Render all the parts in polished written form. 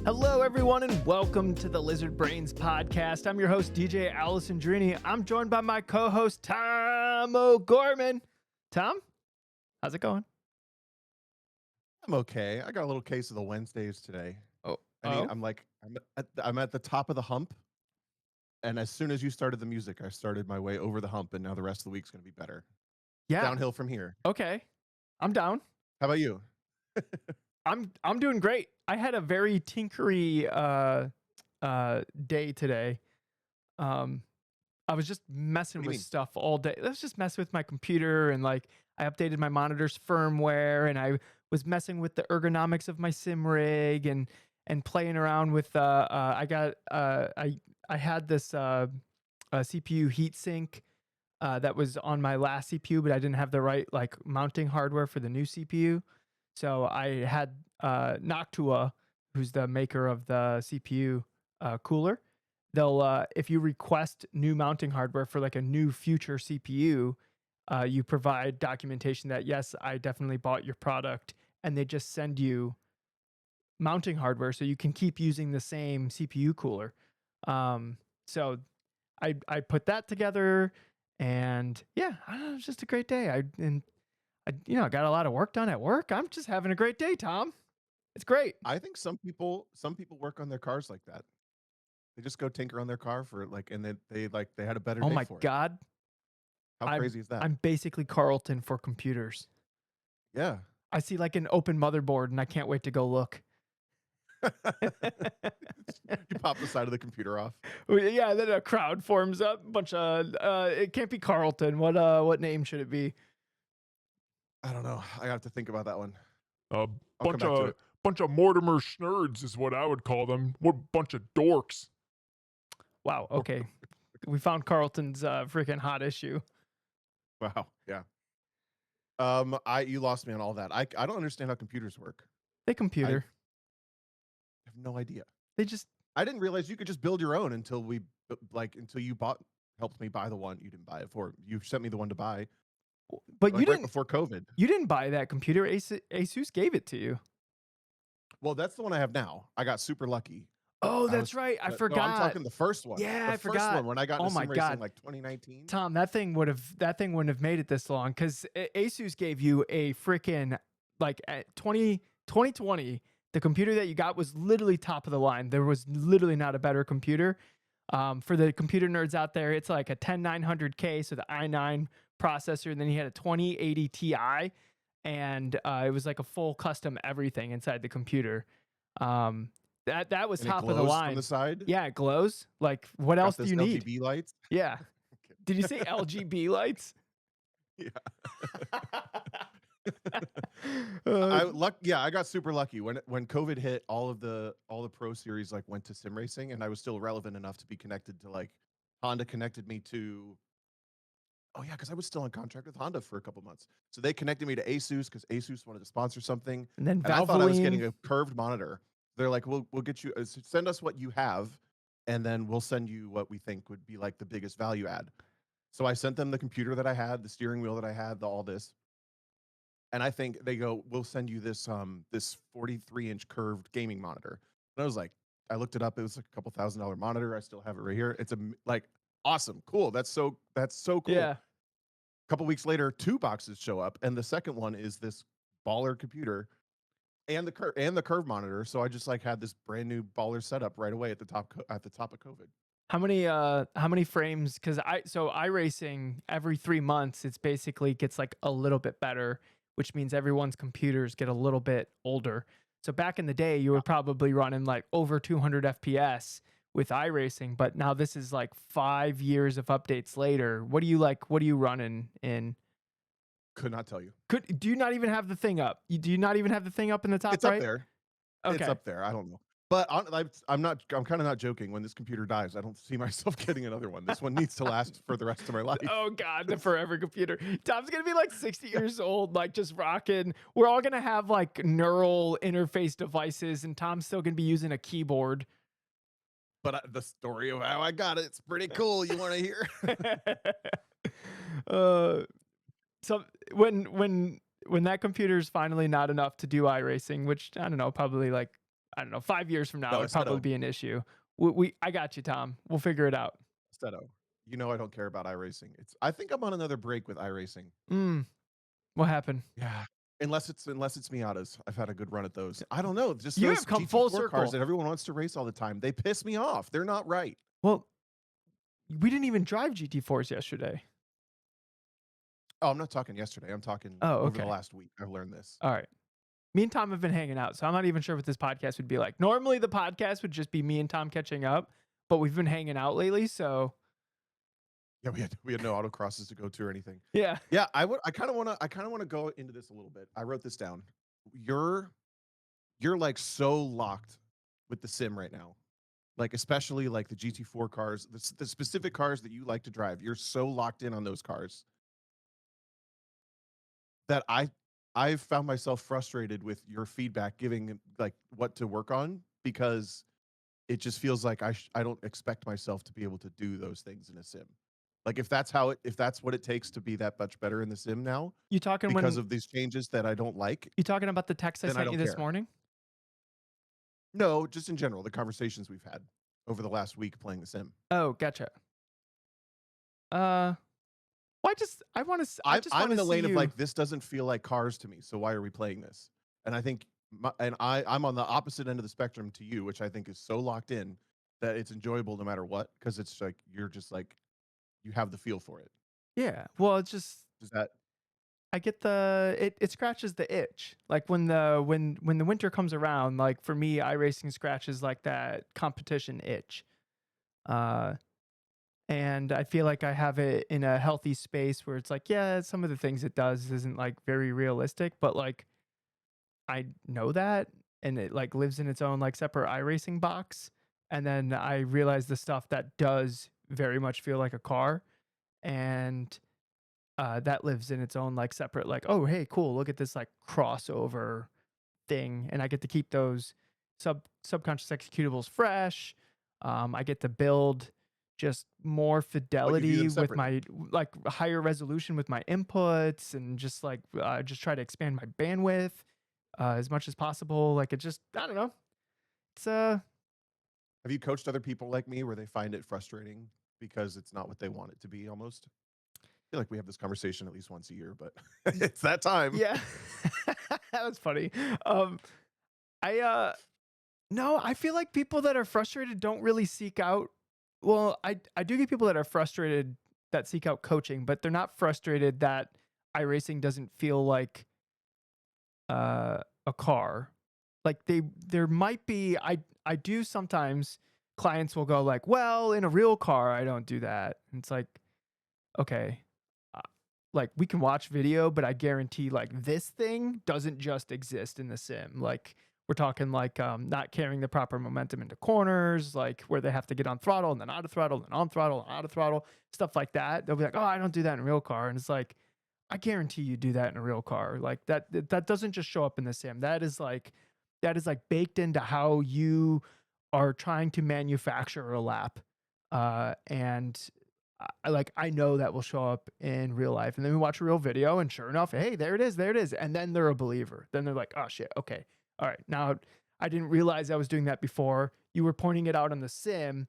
Hello, everyone, and welcome to the Lizard Brains podcast. I'm your host, DJ Alessandrini. I'm joined by my co-host, Tom O'Gorman. Tom, how's it going? I'm okay. I got a little case of the Wednesdays today. Oh, I mean, oh, I'm at the top of the hump, and as soon as you started the music, I started my way over the hump, and now the rest of the week's going to be better. yeah. Downhill from here. Okay, I'm down. How about you? I'm doing great. I had a very tinkery day today. Um, I was just What messing do you with mean? stuff all day. I was just messing with my computer and I updated my monitor's firmware and I was messing with the ergonomics of my sim rig and playing around with I had this CPU heatsink that was on my last CPU, but I didn't have the right like mounting hardware for the new CPU. So I had Noctua, who's the maker of the CPU cooler. They'll if you request new mounting hardware for like a new future CPU, you provide documentation that yes, I definitely bought your product, and they just send you mounting hardware so you can keep using the same CPU cooler. So I put that together, and yeah, I don't know, it was just a great day. I got a lot of work done at work. I'm just having a great day, Tom. It's great. I think some people work on their cars like that. They just go tinker on their car for like, and then they had a better Oh day my for it. God. How I'm crazy is that? I'm basically Carlton for computers. Yeah. I see like an open motherboard and I can't wait to go look. You pop the side of the computer off. Yeah, then a crowd forms up. Bunch of it can't be Carlton. What name should it be? I don't know. I have to think about that one. A I'll come bunch back to of it. bunch of Mortimer Schnurds is what I would call them. What bunch of dorks. Wow. Okay, we found Carlton's freaking hot issue. Wow. Yeah. You lost me on all that. I don't understand how computers work. They computer. I have no idea. They just. I didn't realize you could just build your own until until you helped me buy the one you didn't buy it for. You sent me the one to buy, But like you right didn't. before COVID. You didn't buy that computer. Asus gave it to you. Well, that's the one I have now. I got super lucky. Oh, I that's was right. I No, I'm forgot. talking the first one. Yeah, The I first forgot. one when I got Oh into my sim racing God. like 2019. Tom, that thing wouldn't have made it this long because Asus gave you a freaking like at 2020, the computer that you got was literally top of the line. There was literally not a better computer. For the computer nerds out there, it's like a 10900K, so the i9 processor, and then he had a 2080 Ti, and it was like a full custom everything inside the computer. That was And it top of the glows line. from the side. Yeah, it glows. Like, what Got else do this you need? LGB lights. Yeah. Did you say LGB lights? Yeah. Uh, I got super lucky when COVID hit. All the Pro series like went to sim racing, and I was still relevant enough to be connected to like Honda connected me to. Oh yeah, because I was still in contract with Honda for a couple months, so they connected me to Asus because Asus wanted to sponsor something, and then and I thought I was getting Valvoline. a curved monitor. They're like, we'll get you send us what you have, and then we'll send you what we think would be like the biggest value add. So I sent them the computer that I had, the steering wheel that I had, all this. And I think they go, we'll send you this 43-inch curved gaming monitor. And I was like, I looked it up. It was like a couple $1,000 monitor. I still have it right here. It's like awesome, cool. That's so cool. Yeah. A couple weeks later, 2 boxes show up, and the second one is this baller computer and the curve monitor. So I just like had this brand new baller setup right away at the top of COVID. How many frames? Because iRacing every 3 months, it's basically gets like a little bit better, which means everyone's computers get a little bit older. So back in the day, you were probably running like over 200 FPS with iRacing, but now this is like 5 years of updates later. What do you running in? Could not tell you. Do you not even have the thing up? Do you not even have the thing up in the top It's up right? there. Okay. It's up there. I don't know. But I'm kind of not joking. When this computer dies, I don't see myself getting another one. This one needs to last for the rest of my life. Oh God, the forever computer. Tom's gonna be like 60 years old, like just rocking. We're all gonna have like neural interface devices, and Tom's still gonna be using a keyboard. But the story of how I got it's pretty cool. You want to hear? uh, so when that computer's finally not enough to do iRacing, which I don't know, probably like I don't know, 5 years from now, No, it'd probably Assetto. be an issue. I got you, Tom. We'll figure it out. Assetto. You know I don't care about iRacing. I think I'm on another break with iRacing. What happened? Yeah. Unless it's Miatas. I've had a good run at those. I don't know. Just You those have come full GT4 cars circle. that everyone wants to race all the time. They piss me off. They're not right. Well, we didn't even drive GT4s yesterday. Oh, I'm not talking yesterday. I'm talking Oh, over the okay. last week. I've learned this. All right. Me and Tom have been hanging out, so I'm not even sure what this podcast would be like. Normally, the podcast would just be me and Tom catching up, but we've been hanging out lately, so Yeah, we had no autocrosses to go to or anything. yeah. Yeah, I kind of want to go into this a little bit. I wrote this down. You're like so locked with the sim right now. Like especially like the GT4 cars, the specific cars that you like to drive. You're so locked in on those cars that I've found myself frustrated with your feedback giving like what to work on because it just feels like I don't expect myself to be able to do those things in a sim. Like if that's what it takes to be that much better in the sim now You talking because when of these changes that I don't like, you talking about the text I then I sent you don't this care. morning? No, just in general, the conversations we've had over the last week playing the sim. Oh, gotcha. Well, I want to I'm in the see lane of you. like this doesn't feel like cars to me, so why are we playing this? And I think I'm on the opposite end of the spectrum to you, which I think is so locked in that it's enjoyable no matter what because it's like you're just like you have the feel for it. Yeah. Well, it's just Does that I get it scratches the itch. Like when the winter comes around, like for me, iRacing scratches like that competition itch. Uh and I feel like I have it in a healthy space where it's like, yeah, some of the things it does isn't like very realistic, but like I know that and it like lives in its own like separate iRacing box. And then I realize the stuff that does very much feel like a car and that lives in its own like separate like, oh hey, cool, look at this like crossover thing, and I get to keep those subconscious executables fresh. I get to build just more but you view fidelity them with separately? my like higher resolution with my inputs, and just like just try to expand my bandwidth as much as possible. Like it just I don't know. It's Have you coached other people like me where they find it frustrating because it's not what they want it to be almost? I feel like we have this conversation at least once a year, but it's that time. yeah, that was funny. Um, I No, I feel like people that are frustrated don't really seek out. Well, I do get people that are frustrated that seek out coaching, but they're not frustrated that iRacing doesn't feel like a car. Like there might be I do sometimes clients will go like, "Well, in a real car, I don't do that." And it's like, "Okay, uh, like we can watch video, but I guarantee like this thing doesn't just exist in the sim. Like we're talking like not carrying the proper momentum into corners, like where they have to get on throttle and then out of throttle and on throttle and out of throttle, stuff like that. They'll be like, "Oh, I don't do that in a real car." And it's like, I guarantee you do that in a real car. Like that doesn't just show up in the sim. That is like baked into how you are trying to manufacture a lap. And like I know that will show up in real life. And then we watch a real video, and sure enough, hey, there it is, there it is. And then they're a believer. Then they're like, oh shit, okay, all right. Now I didn't realize I was doing that before. You were pointing it out on the sim.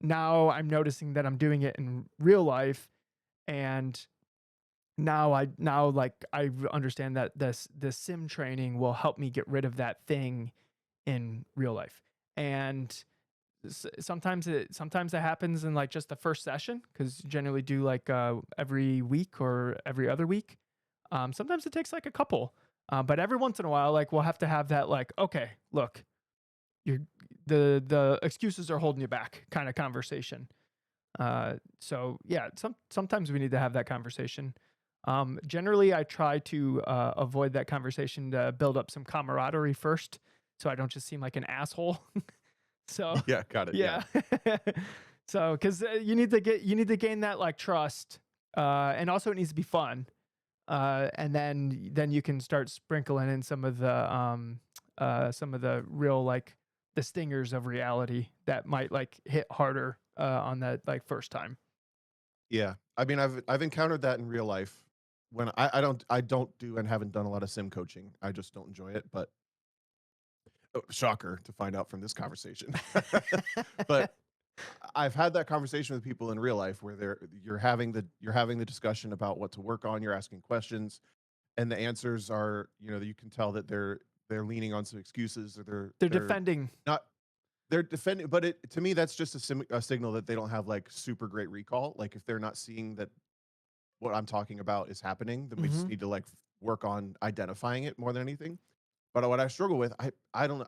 Now I'm noticing that I'm doing it in real life, and now like I understand that the sim training will help me get rid of that thing in real life. And sometimes it happens in like just the first session because generally do like every week or every other week. Sometimes it takes like a couple, but every once in a while, like we'll have to have that like, okay, look, you're the excuses are holding you back kind of conversation. So yeah, sometimes we need to have that conversation. Generally, I try to avoid that conversation to build up some camaraderie first, so I don't just seem like an asshole. So Yeah, got it. Yeah. yeah, so because you need to gain that like trust, and also it needs to be fun, and then you can start sprinkling in some of the real like the stingers of reality that might like hit harder on that like first time. Yeah. I mean, I've encountered that in real life when I don't do and haven't done a lot of sim coaching. I just don't enjoy it. But shocker to find out from this conversation. But I've had that conversation with people in real life where you're having the discussion about what to work on. You're asking questions, and the answers are, you can tell that they're leaning on some excuses, or They're defending. not they're defending. But to me, that's just a signal that they don't have like super great recall. Like if they're not seeing that what I'm talking about is happening, then we just Mhm. need to like work on identifying it more than anything. But what I struggle with, I don't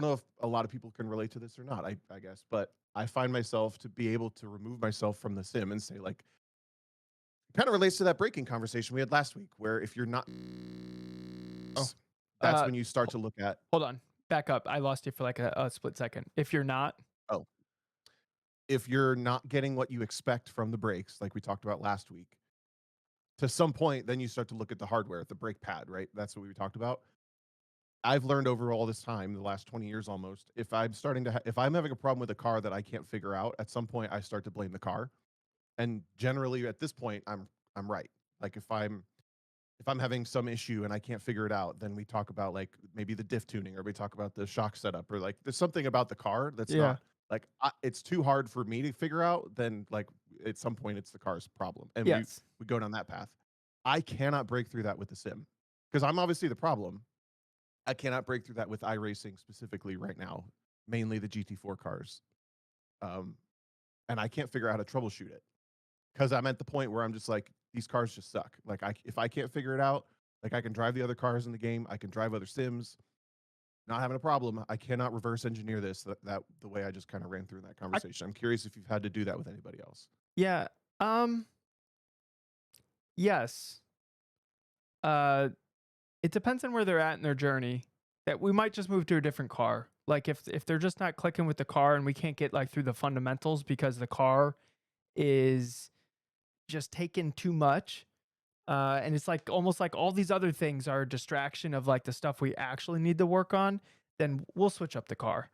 know if a lot of people can relate to this or not. I guess, but I find myself to be able to remove myself from the sim and say like, kind of relates to that braking conversation we had last week, where if you're not, Oh. that's Uh, when you start to look at, Hold on. Back up. I lost you for like a split second. If you're not, oh, if you're not getting what you expect from the brakes, like we talked about last week, to some point, then you start to look at the hardware, the brake pad, right? That's what we talked about. I've learned over all this time, the last 20 years almost, if I'm having a problem with a car that I can't figure out, at some point I start to blame the car. And generally at this point, I'm right. Like if I'm having some issue and I can't figure it out, then we talk about like maybe the diff tuning, or we talk about the shock setup, or like there's something about the car that's yeah. not like it's too hard for me to figure out. Then like at some point it's the car's problem, and Yes. we go down that path. I cannot break through that with the sim because I'm obviously the problem. I cannot break through that with iRacing specifically right now, mainly the GT4 cars. Um, and I can't figure out how to troubleshoot it because I'm at the point where I'm just like, these cars just suck. Like, if I can't figure it out, like I can drive the other cars in the game, I can drive other sims, not having a problem. I cannot reverse engineer this that the way I just kind of ran through in that conversation. I'm curious if you've had to do that with anybody else. Yeah. Yes. Uh, it depends on where they're at in their journey. That we might just move to a different car. Like if they're just not clicking with the car and we can't get like through the fundamentals because the car is just taking too much. And it's like almost like all these other things are a distraction of like the stuff we actually need to work on, then we'll switch up the car.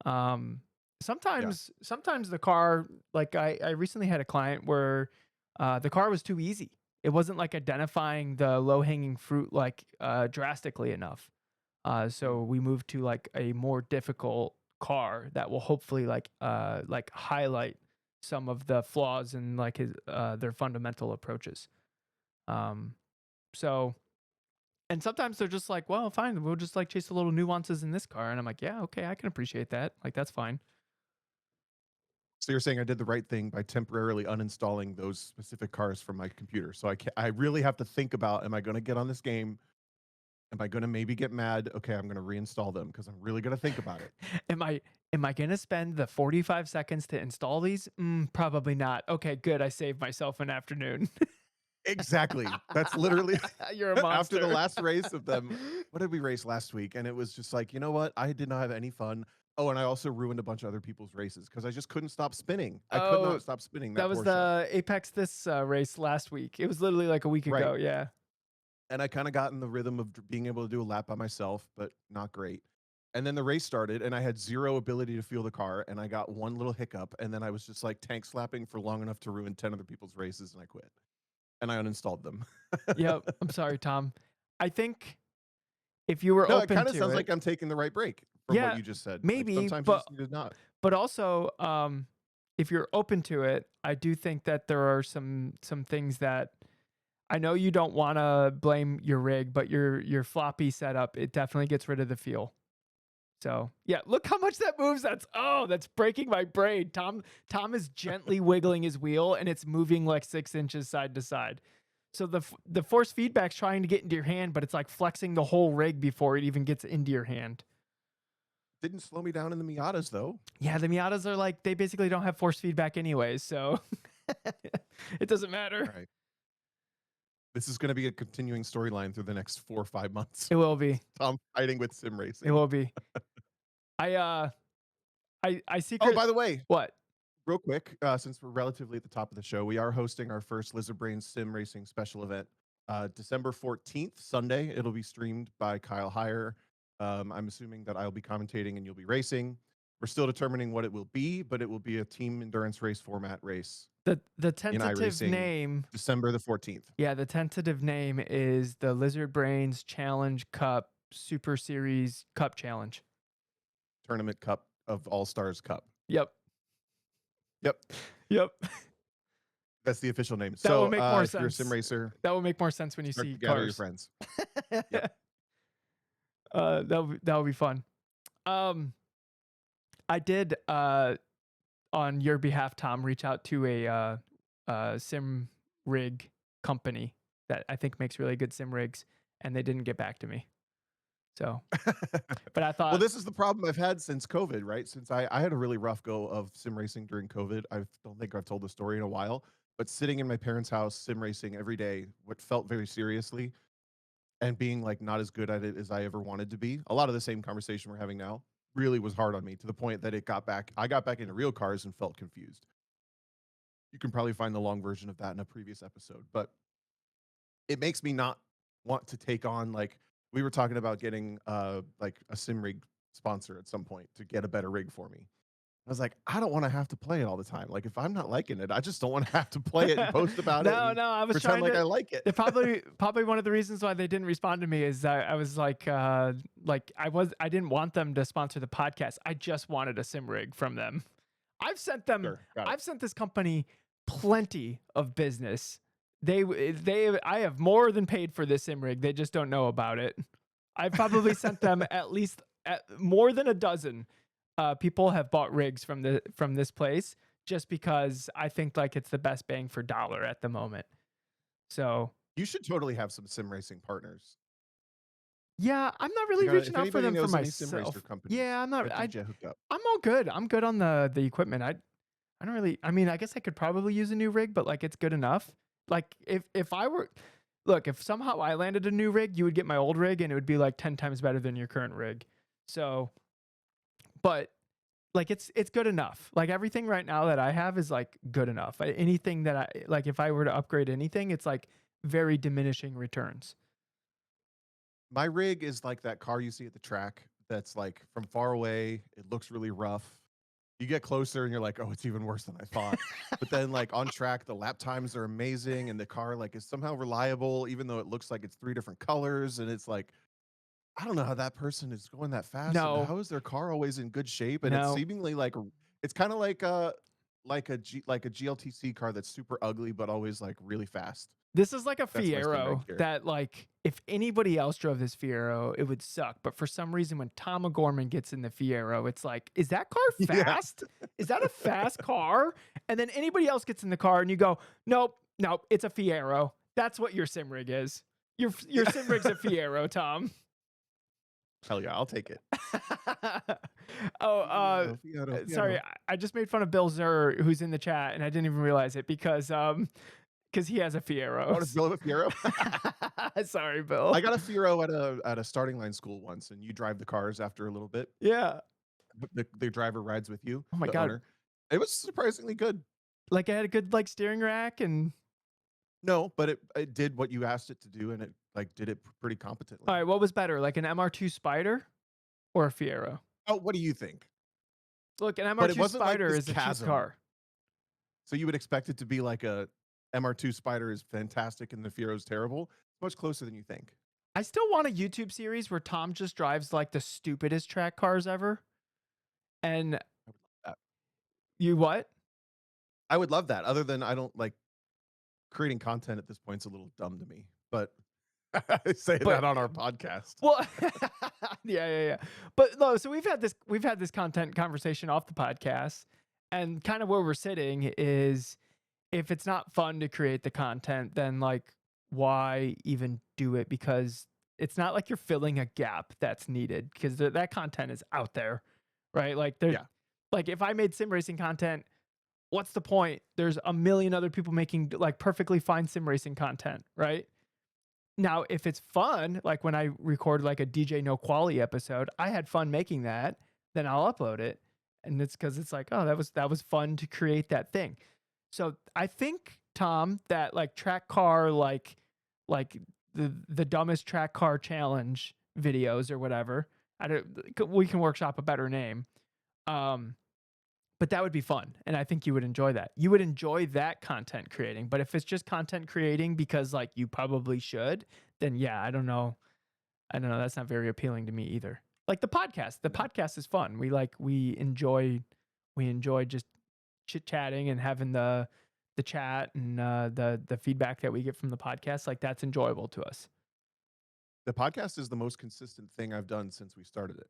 Um, sometimes the car, like I recently had a client where the car was too easy. It wasn't like identifying the low hanging fruit like drastically enough. So we moved to like a more difficult car that will hopefully like highlight some of the flaws in like his their fundamental approaches. Um, so, and sometimes they're just like, well, fine, we'll just like chase the little nuances in this car. And I'm like, yeah, okay, I can appreciate that. Like, that's fine. So you're saying I did the right thing by temporarily uninstalling those specific cars from my computer. So I really have to think about, am I going to get on this game? Am I going to maybe get mad? Okay, I'm going to reinstall them because I'm really going to think about it. Am I gonna spend the 45 seconds to install these? Probably not. Okay, good. I saved myself an afternoon. Exactly. That's literally You're a monster. after the last race of them. What did we race last week? And it was just like, you know what? I did not have any fun. Oh, and I also ruined a bunch of other people's races because I just couldn't stop spinning. I could Oh, not stop spinning that that was portion. the Apex this race last week. It was literally like a week Right. ago. Yeah. And I kind of got in the rhythm of being able to do a lap by myself, but not great. And then the race started, and I had zero ability to feel the car, and I got one little hiccup, and then I was just like tank slapping for long enough to ruin 10 other people's races, and I quit. And I uninstalled them. Yep. I'm sorry, Tom. I think if you were No, it open kind of to sounds it, like I'm taking the right break from yeah, what you just said. Like, maybe, sometimes you but just need to not. but also, if you're open to it, I do think that there are some things that I know you don't want to blame your rig, but your floppy setup, it definitely gets rid of the feel. So yeah, look how much that moves. That's breaking my brain. Tom is gently wiggling his wheel and it's moving like 6 inches side to side. So the force feedback's trying to get into your hand, but it's like flexing the whole rig before it even gets into your hand. Didn't slow me down in the Miatas, though. Yeah, the Miatas are like, they basically don't have force feedback anyways, so it doesn't matter. All right. This is going to be a continuing storyline through the next 4 or 5 months. It will be. Tom fighting with sim racing. It will be. I secret. Oh, by the way, What? real quick, since we're relatively at the top of the show, we are hosting our first Lizard Brain sim racing special event, December 14th, Sunday. It'll be streamed by Kyle Heyer. I'm assuming that I'll be commentating and you'll be racing. We're still determining what it will be, but it will be a team endurance race format race. The tentative iRacing. name. December the 14th. Yeah, the tentative name is the Lizard Brains Challenge Cup Super Series Cup Challenge. Tournament Cup of All Stars Cup. Yep. Yep. Yep. That's the official name. That will So make more if you're a sim sense. racer, That will make more sense when you start see to gather your cars. friends. That'll be fun. I did on your behalf, Tom, reach out to a sim rig company that I think makes really good sim rigs, and they didn't get back to me. So, but I thought, Well, this is the problem I've had since COVID, right? Since I had a really rough go of sim racing during COVID. I don't think I've told the story in a while, but sitting in my parents' house, sim racing every day, what felt very seriously, and being like not as good at it as I ever wanted to be. A lot of the same conversation we're having now really was hard on me to the point that I got back into real cars and felt confused. You can probably find the long version of that in a previous episode, but it makes me not want to take on, like, we were talking about getting like a sim rig sponsor at some point to get a better rig for me. I was like, I don't want to have to play it all the time. Like, if I'm not liking it, I just don't want to have to play it and post about it no, and I was pretend trying like to. I like it. Probably one of the reasons why they didn't respond to me is I was like I didn't want them to sponsor the podcast. I just wanted a sim rig from them. I've sent them. Sure, got it. I've sent this company plenty of business. I have more than paid for this sim rig. They just don't know about it. I've probably sent them at least more than a dozen. People have bought rigs from this place just because I think like it's the best bang for dollar at the moment. So You should totally have some sim racing partners. yeah, I'm not really reaching If out for anybody them for knows any sim myself. racer companies, Yeah, I'm not. get you hooked up. I'm all good. I'm good on the equipment. I don't really. I mean, I guess I could probably use a new rig, but like it's good enough. Like if I were, look, if somehow I landed a new rig, you would get my old rig, and it would be like 10 times better than your current rig. So, but like it's good enough. Like everything right now that I have is like good enough. Anything that I like, if I were to upgrade anything, it's like very diminishing returns. My rig is like that car you see at the track that's like from far away, it looks really rough. You get closer and you're like, oh, it's even worse than I thought. But then like on track, the lap times are amazing and the car like is somehow reliable, even though it looks like it's 3 different colors. And it's like, I don't know how that person is going that fast. And No. how is their car always in good shape? And it's No. seemingly like it's kind of like a GLTC car that's super ugly, but always like really fast. This is like a That's my sim rig Fiero here. that like if anybody else drove this Fiero, it would suck. But for some reason, when Tom O'Gorman gets in the Fiero, it's like, is that car Yeah. fast? Is that a fast car? And then anybody else gets in the car and you go, nope, it's a Fiero. That's what your sim rig is. Your sim rig's a Fiero, Tom. Hell yeah, I'll take it. Oh, Fiero. sorry, I just made fun of Bill Zurr, who's in the chat, and I didn't even realize it because he has a Fiero. Oh, does Bill have a Fiero? Sorry, Bill. I got a Fiero at a starting line school once, and you drive the cars after a little bit. Yeah. The driver rides with you. Oh my the God. owner. It was surprisingly good. Like it had a good like steering rack and. No, but it did what you asked it to do, and it like did it pretty competently. All right, what was better, like an MR2 Spider or a Fiero? Oh, what do you think? Look, an But it MR2 wasn't like Spider this is a cheap chasm. car. So you would expect it to be like a MR2 Spider is fantastic and the Fiero's terrible. It's much closer than you think. I still want a YouTube series where Tom just drives like the stupidest track cars ever. And that. you what? I would love that. Other than I don't like creating content at this point's a little dumb to me. But I say that on our podcast. Well, yeah. But no, so we've had this content conversation off the podcast, and kind of where we're sitting is if it's not fun to create the content, then like why even do it? Because it's not like you're filling a gap that's needed because that content is out there, right? Like like if I made sim racing content, what's the point? There's a million other people making like perfectly fine sim racing content, right? Now, if it's fun, like when I record like a DJ No Quality episode, I had fun making that, then I'll upload it. And it's because it's like, oh, that was fun to create that thing. So I think, Tom, that like track car, like the dumbest track car challenge videos or whatever, we can workshop a better name. But that would be fun. And I think you would enjoy that. You would enjoy that content creating. But if it's just content creating because like you probably should, then yeah, I don't know. I don't know. That's not very appealing to me either. Like the podcast. The podcast is fun. We enjoy just chit chatting and having the chat and the feedback that we get from the podcast. Like that's enjoyable to us. The podcast is the most consistent thing I've done since we started it.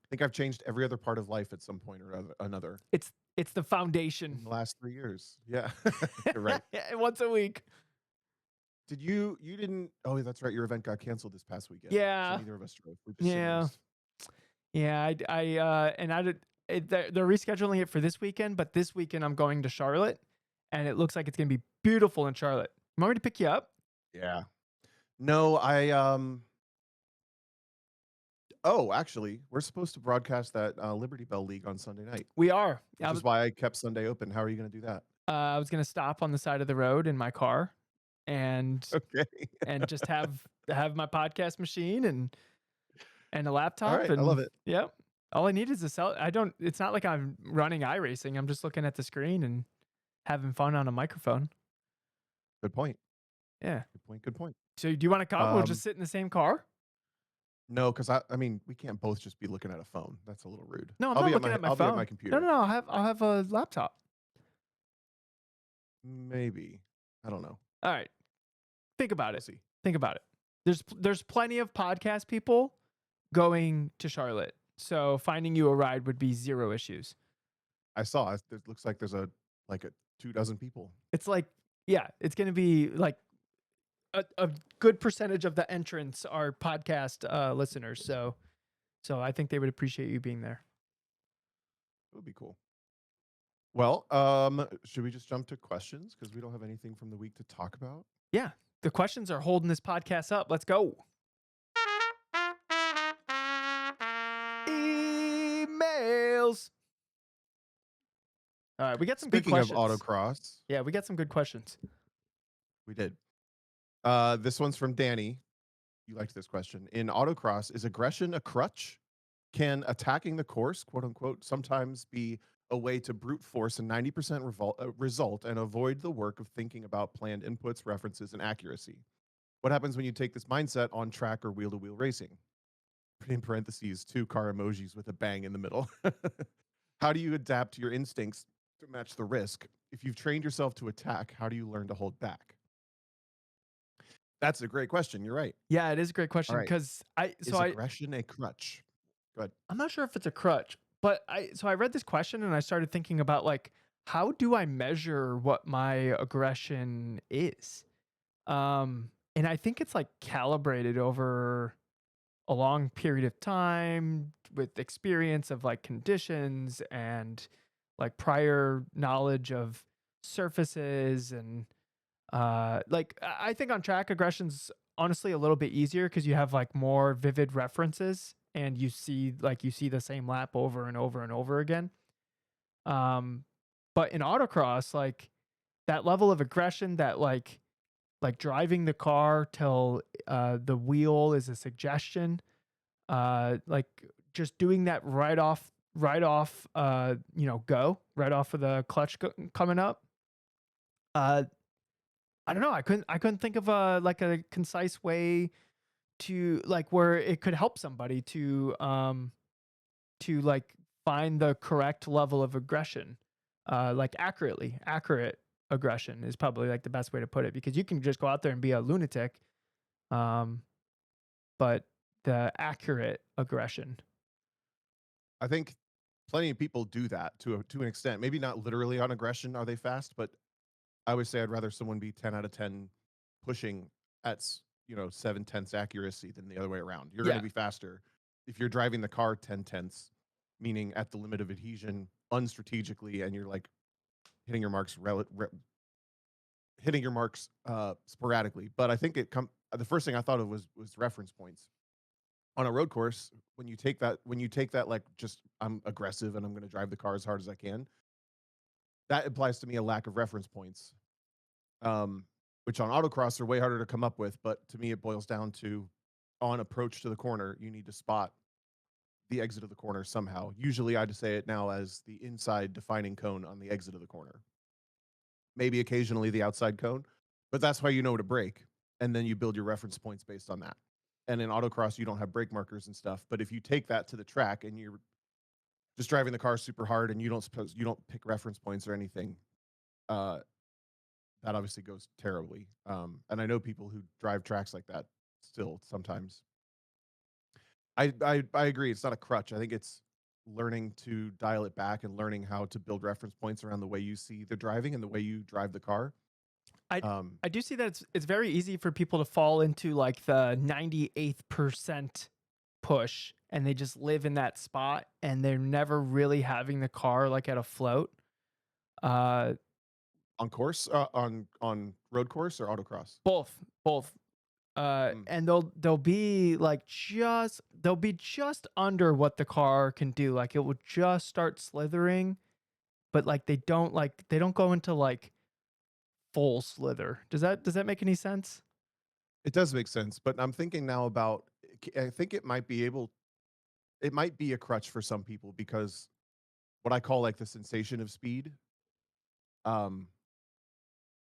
I think I've changed every other part of life at some point or another It's the in foundation. the last 3 years. Yeah, you're right. Once a week. Did you didn't? Oh, that's right. Your event got canceled this past weekend. So Yeah. neither of us drove. We're just Yeah. sinners. Yeah, they're rescheduling it for this weekend, but this weekend I'm going to Charlotte, and it looks like it's gonna be beautiful in Charlotte. You want me to pick you up? Yeah. No, Oh, actually, we're supposed to broadcast that Liberty Bell League on Sunday night, We are. which is why I kept Sunday open. How are you going to do that? I was gonna stop on the side of the road in my car, and Okay. and just have my podcast machine and a laptop. All right. I and love it. Yep. All I need is a cell. I don't. It's not like I'm running iRacing. I'm just looking at the screen and having fun on a microphone. Good point. Yeah. Good point. Good point. So do you want to come? We'll just sit in the same car. No, because I mean, we can't both just be looking at a phone. That's a little rude. No, I'm I'll not be looking at my I'll be phone. at my computer. No. I'll have a laptop. Maybe. I don't know. All right. Think about We'll it. see. Think about it. There's plenty of podcast people going to Charlotte, so finding you a ride would be zero issues. I saw. It looks like there's a 24 people. It's like, yeah, it's going to be like a good percentage of the entrants are podcast listeners. So I think they would appreciate you being there. It would be cool. Well, should we just jump to questions because we don't have anything from the week to talk about? Yeah, the questions are holding this podcast up. Let's go. Emails. All right, we got some good Speaking of questions. autocross, Yeah, we got some good questions. we did. This one's from Danny. You liked this question. In autocross, is aggression a crutch? Can attacking the course, quote unquote, sometimes be a way to brute force a 90% result and avoid the work of thinking about planned inputs, references, and accuracy? What happens when you take this mindset on track or wheel-to-wheel racing? In parentheses, 2 car emojis with a bang in the middle. How do you adapt your instincts to match the risk? If you've trained yourself to attack, how do you learn to hold back? That's a great question. You're right. Yeah, it is a great question right. because Is aggression a crutch? Go ahead. I'm not sure if it's a crutch, but I read this question and I started thinking about like, how do I measure what my aggression is? And I think it's like calibrated over a long period of time with experience of like conditions and like prior knowledge of surfaces and like I think on track aggression's honestly a little bit easier because you have like more vivid references and you see the same lap over and over and over again. But in autocross, like that level of aggression, that like driving the car till the wheel is a suggestion, like just doing that right off go right off of the clutch coming up. I don't know. I couldn't think of a concise way to like where it could help somebody to like find the correct level of aggression. Like accurate aggression is probably like the best way to put it because you can just go out there and be a lunatic. But the accurate aggression. I think plenty of people do that to an extent. Maybe not literally on aggression are they fast, but I would say I'd rather someone be 10 out of 10 pushing at 7/10 accuracy than the other way around. You're going Yeah. to be faster if you're driving the car 10/10, meaning at the limit of adhesion unstrategically, and you're like hitting your marks sporadically. But I think the first thing I thought of was reference points. On a road course, when you take that like just I'm aggressive and I'm going to drive the car as hard as I can, that implies to me a lack of reference points, which on autocross are way harder to come up with. But to me, it boils down to on approach to the corner, you need to spot the exit of the corner somehow. Usually I'd say it now as the inside defining cone on the exit of the corner. Maybe occasionally the outside cone, but that's how you know to brake. And then you build your reference points based on that. And in autocross, you don't have brake markers and stuff. But if you take that to the track and you're just driving the car super hard and you don't pick reference points or anything, uh, that obviously goes terribly. And I know people who drive tracks like that still sometimes. I agree. It's not a crutch. I think it's learning to dial it back and learning how to build reference points around the way you see the driving and the way you drive the car. I Um, I do see that it's very easy for people to fall into like the 98th percent push and they just live in that spot and they're never really having the car like at a float. Uh on course, on road course or autocross. both. Mm. And they'll be like they'll be just under what the car can do. Like it will just start slithering, but like they don't go into like full slither. Does that make any sense? It does make sense, but I'm thinking now about. I think it might be a crutch for some people because what I call like the sensation of speed. Um,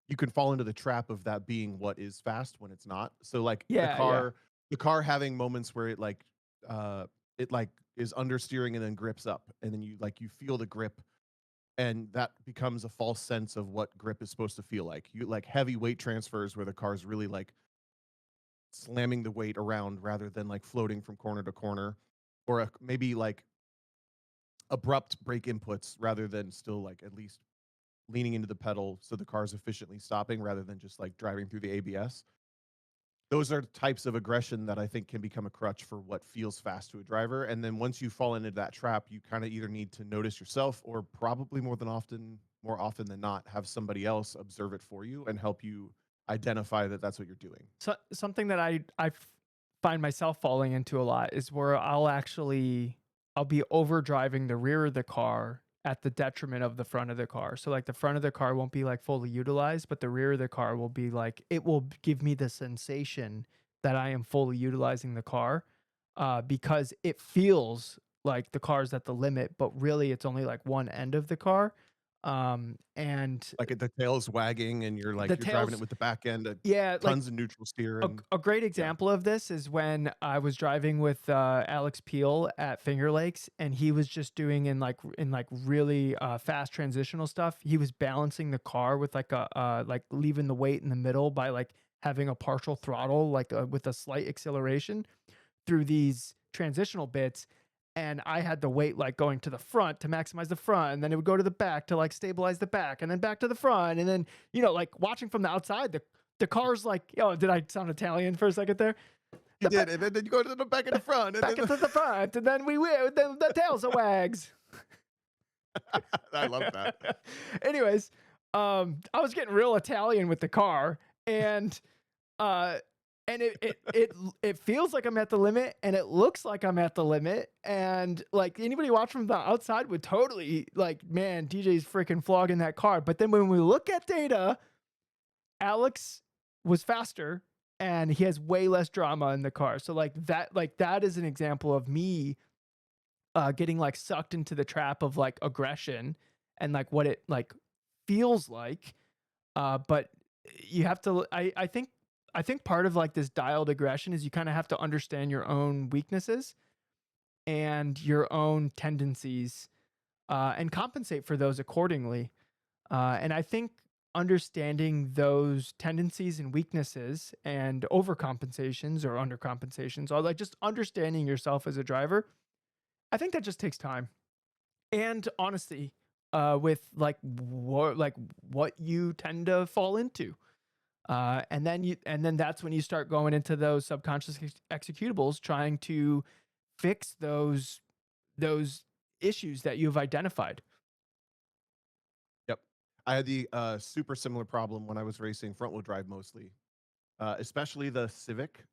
you can fall into the trap of that being what is fast when it's not. So like Yeah, yeah. the car having moments where it like is understeering and then grips up, and then you feel the grip, and that becomes a false sense of what grip is supposed to feel like. You like heavy weight transfers where the car's really like slamming the weight around rather than like floating from corner to corner, or maybe like abrupt brake inputs rather than still like at least leaning into the pedal so the car's efficiently stopping rather than just like driving through the ABS. Those are types of aggression that I think can become a crutch for what feels fast to a driver. And then once you fall into that trap, you kind of either need to notice yourself or probably more often than not, have somebody else observe it for you and help you identify that that's what you're doing. So something that find myself falling into a lot is where I'll be overdriving the rear of the car at the detriment of the front of the car. So like the front of the car won't be like fully utilized, but the rear of the car will be like it will give me the sensation that I am fully utilizing the car because it feels like the car's at the limit, but really it's only like one end of the car. And Like the tail's wagging and the you're driving it tails, with the back end, yeah, like tons of neutral steer a, and a great yeah. example of this is when I was driving with Alex Peel at Finger Lakes, and he was just doing in like really fast transitional stuff. He was balancing the car with like a like leaving the weight in the middle by like having a partial throttle, like with a slight acceleration through these transitional bits. And I had the weight like going to the front to maximize the front, and then it would go to the back to like stabilize the back, and then back to the front, and then like watching from the outside, the car's like, oh, did I sound Italian for a second there? You The did, and then you go to the back and the front, and back then into the front, and then then the tails are wags. I love that. Anyways, I was getting real Italian with the car, and uh, it feels like I'm at the limit, and it looks like I'm at the limit, and like anybody watching from the outside would totally like, man, DJ's freaking flogging that car. But then when we look at data, Alex was faster and he has way less drama in the car. So like that is an example of me getting like sucked into the trap of like aggression and like what it like feels like. But you have to I think part of like this dialed aggression is you kind of have to understand your own weaknesses and your own tendencies and compensate for those accordingly. And I think understanding those tendencies and weaknesses and overcompensations or undercompensations, or like just understanding yourself as a driver, I think that just takes time and honesty with what you tend to fall into. And then that's when you start going into those subconscious executables, trying to fix those issues that you've identified. Yep. I had the super similar problem when I was racing front wheel drive mostly, especially the Civic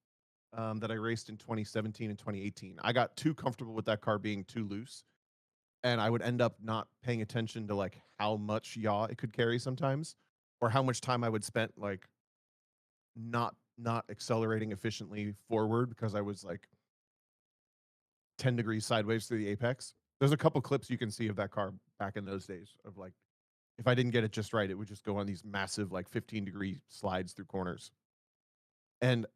that I raced in 2017 and 2018. I got too comfortable with that car being too loose, and I would end up not paying attention to like how much yaw it could carry sometimes, or how much time I would spend like not accelerating efficiently forward because I was like 10 degrees sideways through the apex. There's a couple clips you can see of that car back in those days of like if I didn't get it just right, it would just go on these massive like 15-degree slides through corners. And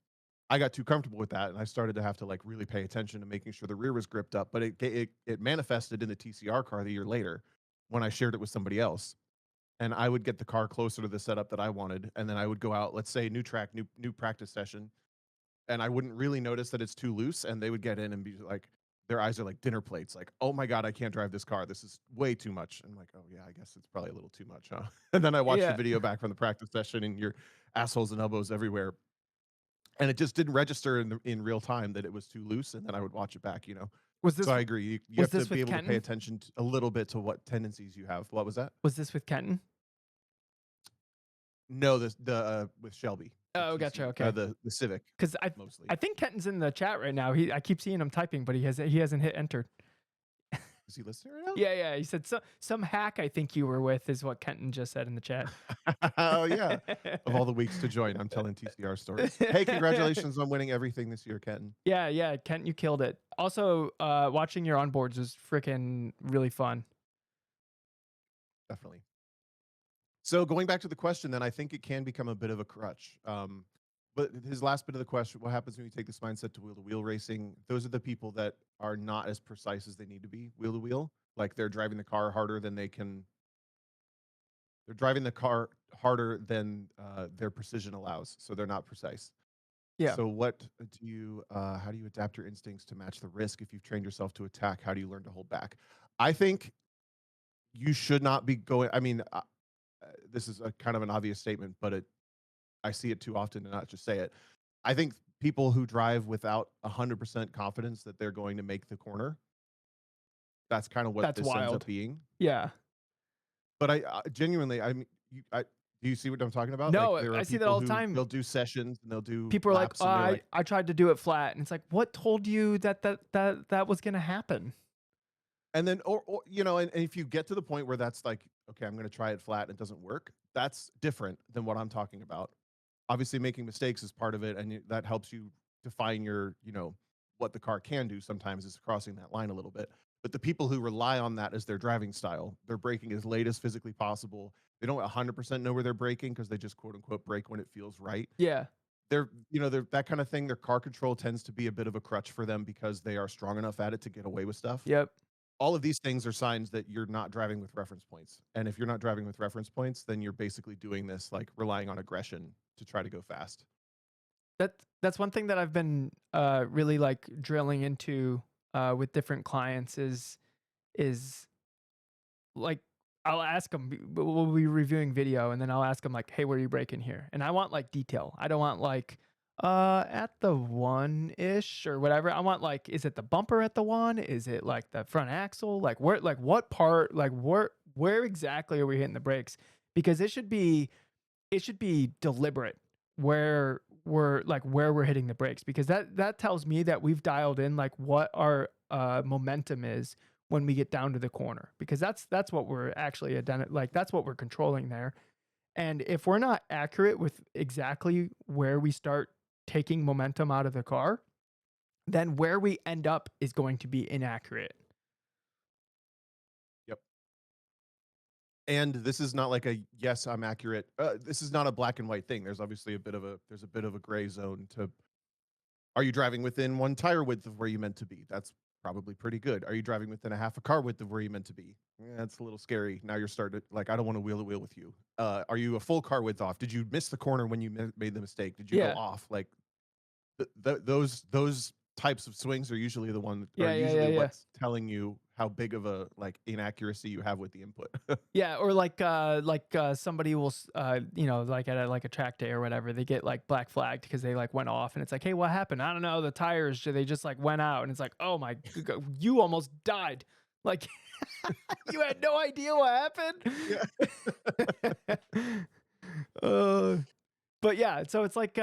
I got too comfortable with that, and I started to have to like really pay attention to making sure the rear was gripped up. But it manifested in the TCR car the year later when I shared it with somebody else, and I would get the car closer to the setup that I wanted, and then I would go out, let's say new track, new practice session, and I wouldn't really notice that it's too loose, and they would get in and be like, their eyes are like dinner plates, like, oh my god, I can't drive this car. This is way too much. I'm like, oh yeah, I guess it's probably a little too much, huh? And then I watched the Yeah. video back from the practice session, and your assholes and elbows everywhere, and it just didn't register in real time that it was too loose, and then I would watch it back, you know. Was this So I agree. You was have to this be with able to pay Kenton? attention a little bit to what tendencies you have. What was that? Was this with Kenton? No, the with Shelby. The Oh, gotcha. TC, Okay. the Civic Because mostly. I think Kenton's in the chat right now. I keep seeing him typing, but he hasn't hit enter. Is he listening right now? Yeah. He said some hack I think you were with is what Kenton just said in the chat. Oh yeah. Of all the weeks to join, I'm telling TCR stories. Hey, congratulations on winning everything this year, Kenton. Yeah, Kenton, you killed it. Also, watching your onboards was freaking really fun. Definitely. So going back to the question, then I think it can become a bit of a crutch. But his last bit of the question: what happens when you take this mindset to wheel racing? Those are the people that are not as precise as they need to be wheel to wheel. Like they're driving the car harder than they can. They're driving the car harder than their precision allows, so they're not precise. Yeah. So what do you? How do you adapt your instincts to match the risk? If you've trained yourself to attack, how do you learn to hold back? I think you should not be going. I mean, this is a kind of an obvious statement, but I see it too often to not just say it. I think people who drive without 100% confidence that they're going to make the corner, that's kind of what That's this ends wild. up being. Yeah. But I genuinely, I mean, do you see what I'm talking about? No, Like there are I see that people all the who time. they'll do sessions and they'll do People are like, laps, and they're like, I tried to do it flat, and it's like, what told you that was gonna happen? and then or you know, and if you get to the point where that's like, okay, I'm going to try it flat and it doesn't work, that's different than what I'm talking about. Obviously making mistakes is part of it, and that helps you define your, you know, what the car can do. Sometimes is crossing that line a little bit, but the people who rely on that as their driving style, they're braking as late as physically possible. They don't 100% know where they're braking because they just quote unquote brake when it feels right. Yeah. They're, you know, they're that kind of thing. Their car control tends to be a bit of a crutch for them because they are strong enough at it to get away with stuff. Yep. All of these things are signs that you're not driving with reference points. And if you're not driving with reference points, then you're basically doing this like relying on aggression to try to go fast. That's one thing that I've been really like drilling into with different clients is like I'll ask them, we'll be reviewing video, and then I'll ask them like, hey, where are you braking here? And I want like detail. I don't want like at the one ish or whatever. I want like, is it the bumper at the one? Is it like the front axle? Like where, like what part, like where exactly are we hitting the brakes? Because it should be deliberate where we're hitting the brakes, because that tells me that we've dialed in like what our momentum is when we get down to the corner, because that's what we're actually like that's what we're controlling there. And if we're not accurate with exactly where we start taking momentum out of the car, then where we end up is going to be inaccurate. Yep. And this is not like a yes, I'm accurate. This is not a black and white thing. There's obviously a bit of a gray zone to. Are you driving within one tire width of where you meant to be? That's probably pretty good. Are you driving within a half a car width of where you meant to be? Yeah, that's a little scary. Now you're starting to, like, I don't want to wheel to wheel with you. Are you a full car width off? Did you miss the corner when you made the mistake? Did you Yeah. go off? Like those types of swings are usually the one Yeah. what's telling you how big of a like inaccuracy you have with the input. Yeah, or like somebody will you know, like at a track day or whatever, they get like black flagged because they like went off, and it's like, hey, what happened? I don't know, the tires, they just like went out, and it's like, oh my you almost died, like you had no idea what happened. But yeah, so it's like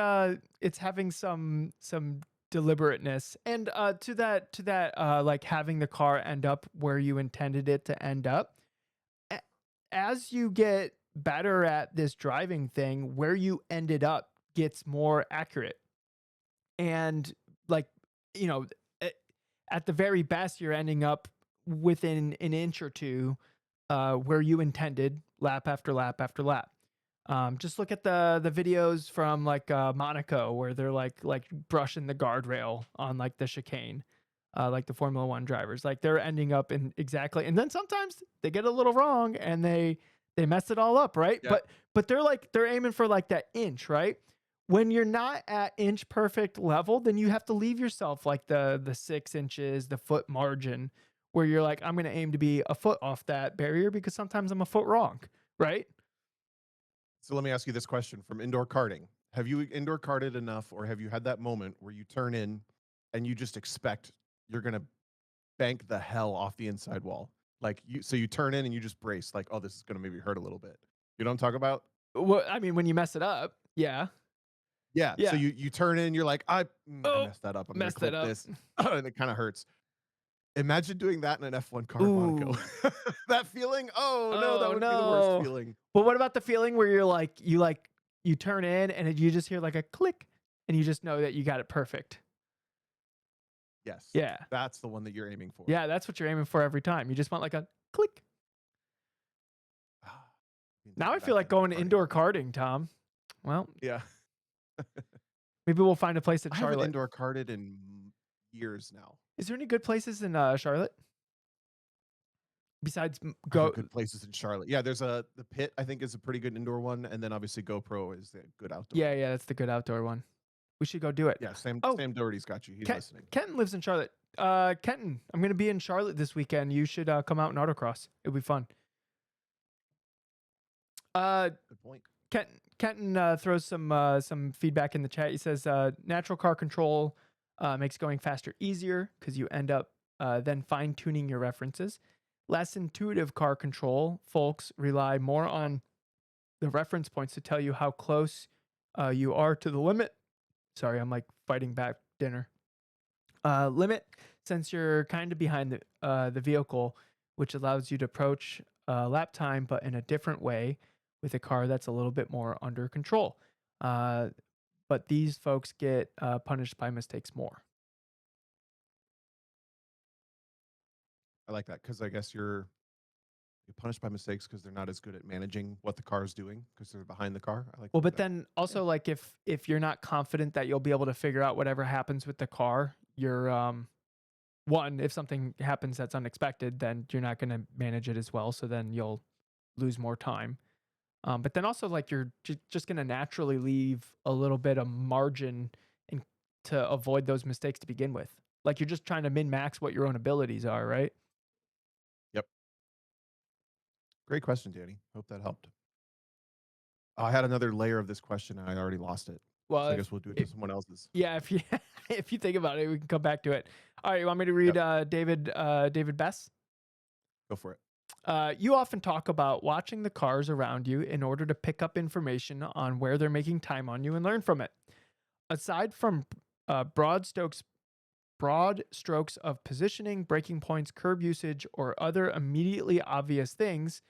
it's having some deliberateness, and to that like having the car end up where you intended it to end up. As you get better at this driving thing, where you ended up gets more accurate. And like, you know, at the very best, you're ending up within an inch or two where you intended, lap after lap after lap. Just look at the videos from like Monaco where they're like brushing the guardrail on like the chicane, like the Formula One drivers. Like they're ending up in exactly, and then sometimes they get a little wrong and they mess it all up, right? Yeah. But they're aiming for like that inch, right? When you're not at inch perfect level, then you have to leave yourself like the 6 inches, the foot margin, where you're like, I'm gonna aim to be a foot off that barrier because sometimes I'm a foot wrong, right? So let me ask you this question from indoor karting. Have you indoor karted enough, or have you had that moment where you turn in and you just expect you're gonna bank the hell off the inside wall? Like so you turn in and you just brace, like, oh, this is gonna maybe hurt a little bit. You know what I'm talking about? Well, I mean, when you mess it up, yeah, Yeah. So yeah. you turn in, you're like, I Oh, messed that up. I'm gonna messed it clip up. this, and it kind of hurts. Imagine doing that in an F1 car in Monaco. Ooh. That feeling. Oh no, that Oh would be the worst no. feeling. But what about the feeling where you turn in and you just hear like a click and you just know that you got it perfect? Yes, Yeah. that's the one that you're aiming for. Yeah, that's what you're aiming for every time. You just want like a click. Didn't Now think I of that feel like for going karting. indoor karting, Tom. Well, Yeah. maybe we'll find a place in I haven't Charlotte. indoor karted in years now. Is there any good places in Charlotte besides Other go? good places in Charlotte. Yeah, there's the Pit, I think, is a pretty good indoor one, and then obviously GoPro is a good outdoor Yeah, one. yeah, that's the good outdoor one. We should go do it. Yeah, Oh, Sam Doherty's got you. He's listening. Kenton lives in Charlotte. Kenton, I'm gonna be in Charlotte this weekend. You should come out and autocross. It'll be fun. Good point. Kenton throws some feedback in the chat. He says natural car control makes going faster easier because you end up then fine tuning your references. Less intuitive car control folks rely more on the reference points to tell you how close you are to the limit. Sorry, I'm like fighting back dinner. Limit, since you're kind of behind the vehicle, which allows you to approach lap time, but in a different way with a car that's a little bit more under control. Uh, but these folks get punished by mistakes more. I like that because I guess you're punished by mistakes because they're not as good at managing what the car is doing because they're behind the car. I like Well, the way but that. then Yeah. also like if you're not confident that you'll be able to figure out whatever happens with the car, you're one, if something happens that's unexpected, then you're not going to manage it as well. So then you'll lose more time. But then also like you're just going to naturally leave a little bit of margin in, to avoid those mistakes to begin with. Like you're just trying to min max what your own abilities are, right? Yep. Great question, Danny. Hope that helped. I had another layer of this question and I already lost it. Well, So I guess we'll do it to someone else's. yeah, if you if you think about it, we can come back to it. All right, you want me to read David Bess? Go for it. You often talk about watching the cars around you in order to pick up information on where they're making time on you and learn from it. Aside from broad strokes of positioning, braking points, curb usage, or other immediately obvious things,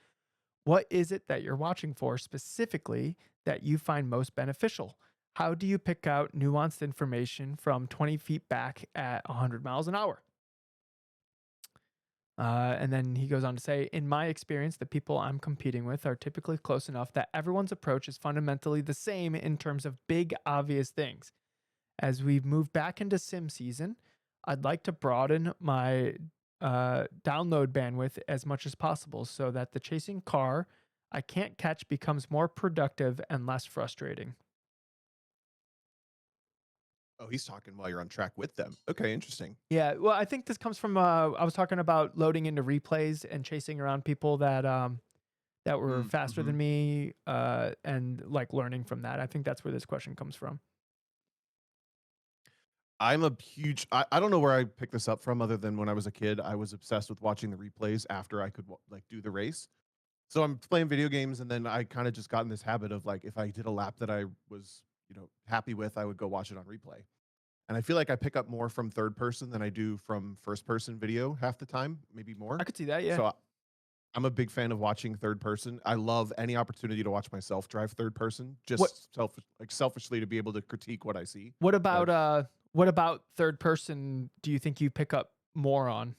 what is it that you're watching for specifically that you find most beneficial? How do you pick out nuanced information from 20 feet back at 100 miles an hour? And then he goes on to say, in my experience, the people I'm competing with are typically close enough that everyone's approach is fundamentally the same in terms of big, obvious things. As we move back into sim season, I'd like to broaden my download bandwidth as much as possible so that the chasing car I can't catch becomes more productive and less frustrating. Oh, he's talking while you're on track with them. Okay, interesting. Yeah, well, I think this comes from I was talking about loading into replays and chasing around people that were faster Mm-hmm. than me and like learning from that. I think that's where this question comes from. I'm a huge. I don't know where I picked this up from, other than when I was a kid. I was obsessed with watching the replays after I could like do the race. So I'm playing video games, and then I kind of just got in this habit of like, if I did a lap that I was, happy with, I would go watch it on replay. And I feel like I pick up more from third person than I do from first person video half the time, maybe more. I could see that, yeah. So I'm a big fan of watching third person. I love any opportunity to watch myself drive third person, just selfishly to be able to critique what I see. What about third person do you think you pick up more on?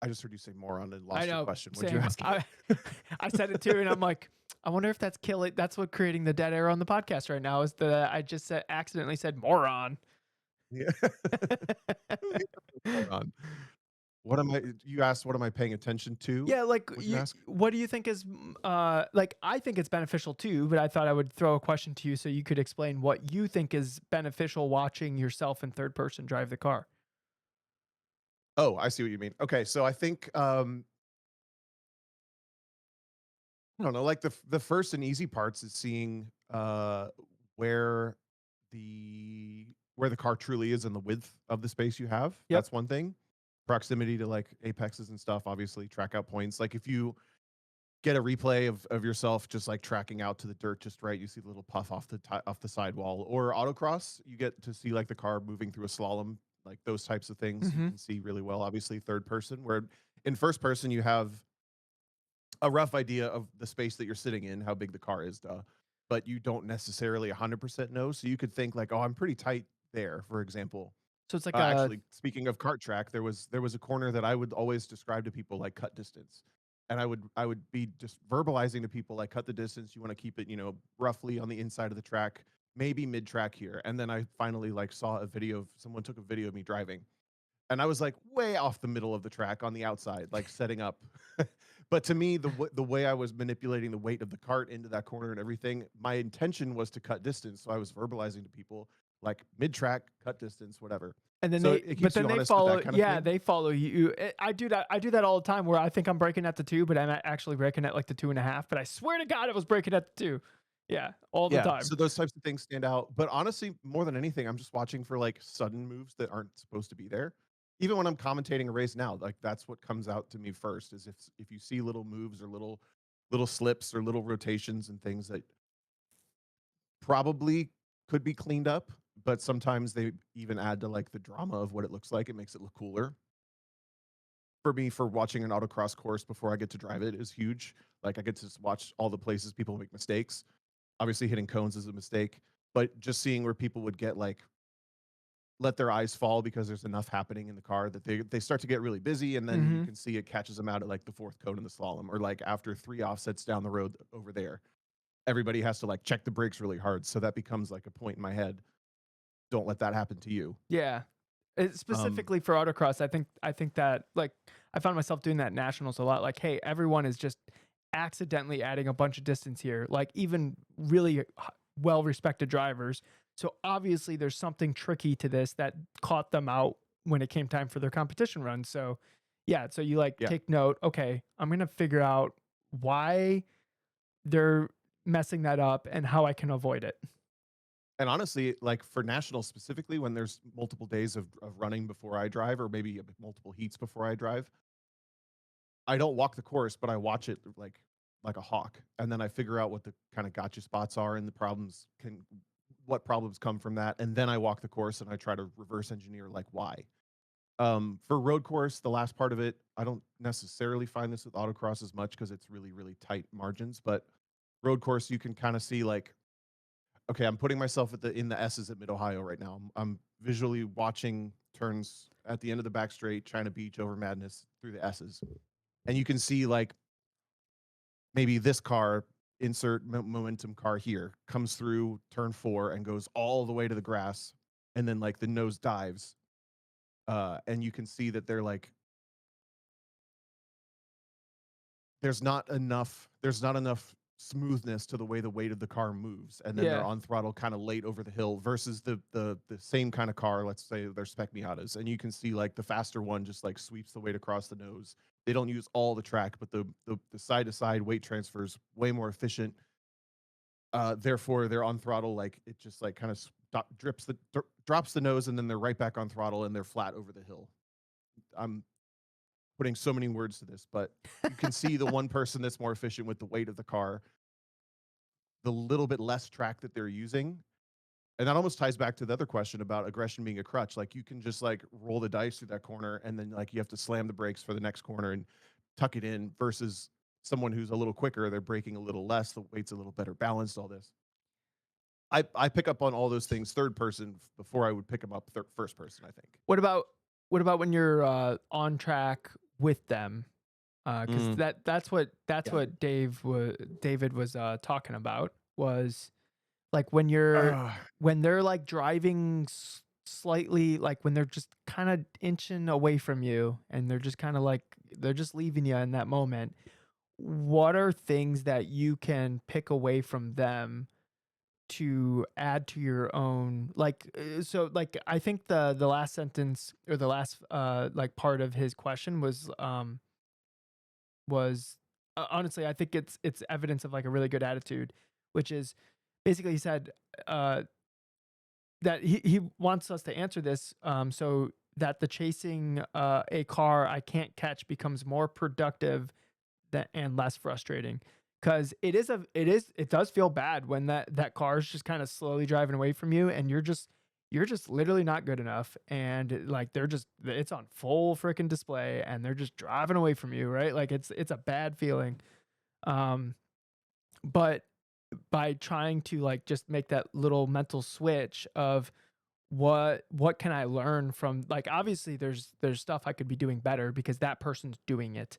I just heard you say moron and I lost your know. question. What'd you Same. ask? I said it too, and I'm like, I wonder if that's killing. That's what creating the dead air on the podcast right now is that I just accidentally said moron. Yeah. Moron. What am I? You asked, what am I paying attention to? Yeah, like What'd you ask? what do you think is like I think it's beneficial too, but I thought I would throw a question to you so you could explain what you think is beneficial watching yourself in third person drive the car. Oh, I see what you mean. Okay, so I think I don't know, like the first and easy parts is seeing where where the car truly is in the width of the space you have. Yep. That's one thing. Proximity to like apexes and stuff, obviously, track out points. Like if you get a replay of yourself just like tracking out to the dirt just right, you see the little puff off off the sidewall. Or autocross, you get to see like the car moving through a slalom, like those types of things you Mhm. can see really well. Obviously, third person, where in first person you have a rough idea of the space that you're sitting in, how big the car is, duh. But you don't necessarily 100% know. So you could think like, oh, I'm pretty tight there, for example. So it's like Actually, speaking of kart track, there was a corner that I would always describe to people like cut distance, and I would be just verbalizing to people like cut the distance. You want to keep it, roughly on the inside of the track, maybe mid track here. And then I finally like saw a video of someone took a video of me driving, and I was like way off the middle of the track on the outside, like setting up. But to me, the way I was manipulating the weight of the cart into that corner and everything, my intention was to cut distance. So I was verbalizing to people like mid track, cut distance, whatever. and then So they, it but keeps then you they honest with follow. that kind of Yeah, thing. they follow you. I do that. I do that all the time. Where I think I'm breaking at the 2, but I'm actually breaking at like the 2.5. But I swear to God, I was breaking at the 2. Yeah, all the Yeah, time. so those types of things stand out. But honestly, more than anything, I'm just watching for like sudden moves that aren't supposed to be there. Even when I'm commentating a race now, like that's what comes out to me first is if you see little moves or little slips or little rotations and things that probably could be cleaned up, but sometimes they even add to like the drama of what it looks like. It makes it look cooler. For me, for watching an autocross course before I get to drive it is huge. Like I get to watch all the places people make mistakes. Obviously, hitting cones is a mistake, but just seeing where people would get like let their eyes fall because there's enough happening in the car that they start to get really busy, and then you Mhm. can see it catches them out at like the fourth cone in the slalom, or like after 3 offsets down the road over there. Everybody has to like check the brakes really hard, so that becomes like a point in my head. Don't let that happen to you. Yeah. Um, Specifically for autocross, I think that like I found myself doing that at nationals a lot. Like, hey, everyone is just accidentally adding a bunch of distance here. Like even really well respected drivers. So obviously there's something tricky to this that caught them out when it came time for their competition run. So yeah, so you like yeah, take note. Okay, I'm gonna figure out why they're messing that up and how I can avoid it. and honestly, like for nationals specifically, when there's multiple days of running before I drive, or maybe multiple heats before I drive, I don't walk the course, but I watch it like a hawk, and then I figure out what the kind of gotcha spots are and the problems what problems come from that, and then I walk the course and I try to reverse engineer like why. For road course, the last part of it, I don't necessarily find this with autocross as much because it's really really tight margins, but road course you can kind of see like okay, I'm putting myself in the S's at Mid Ohio right now. I'm visually watching turns at the end of the back straight, trying to beach over madness through the S's, and you can see like maybe this car insert momentum car here comes through turn 4 and goes all the way to the grass, and then like the nose dives, and you can see that they're like there's not enough smoothness to the way the weight of the car moves, and then they're Yeah. on throttle kind of late over the hill versus the same kind of car, let's say they're spec miatas, and you can see like the faster one just like sweeps the weight across the nose. They don't use all the track, but the side to side weight transfer is way more efficient. Therefore they're on throttle, like it just like kind of drops the nose, and then they're right back on throttle and they're flat over the hill. I'm putting so many words to this, but you can see the one person that's more efficient with the weight of the car, the little bit less track that they're using. And that almost ties back to the other question about aggression being a crutch. Like you can just like roll the dice through that corner, and then like you have to slam the brakes for the next corner and tuck it in, versus someone who's a little quicker, they're braking a little less, the weight's a little better balanced, all this. I pick up on all those things third person before I would pick them up first person, I think. What about when you're on track with them, because Mm. that's Yeah. what David was talking about, was like when you're Ugh. when they're like driving slightly, like when they're just kind of inching away from you and they're just kind of like they're just leaving you in that moment. What are things that you can pick away from them to add to your own, like, so like I think the last sentence, or the last like part of his question was honestly, I think it's evidence of like a really good attitude, which is basically he said uh that he wants us to answer this, so that the chasing a car I can't catch becomes more productive that and less frustrating, because it does feel bad when that car is just kind of slowly driving away from you, and you're just literally not good enough, and like it's on full freaking display and they're just driving away from you, right? Like it's a bad feeling. um but by trying to like just make that little mental switch of what can I learn from, like, obviously there's stuff I could be doing better because that person's doing it.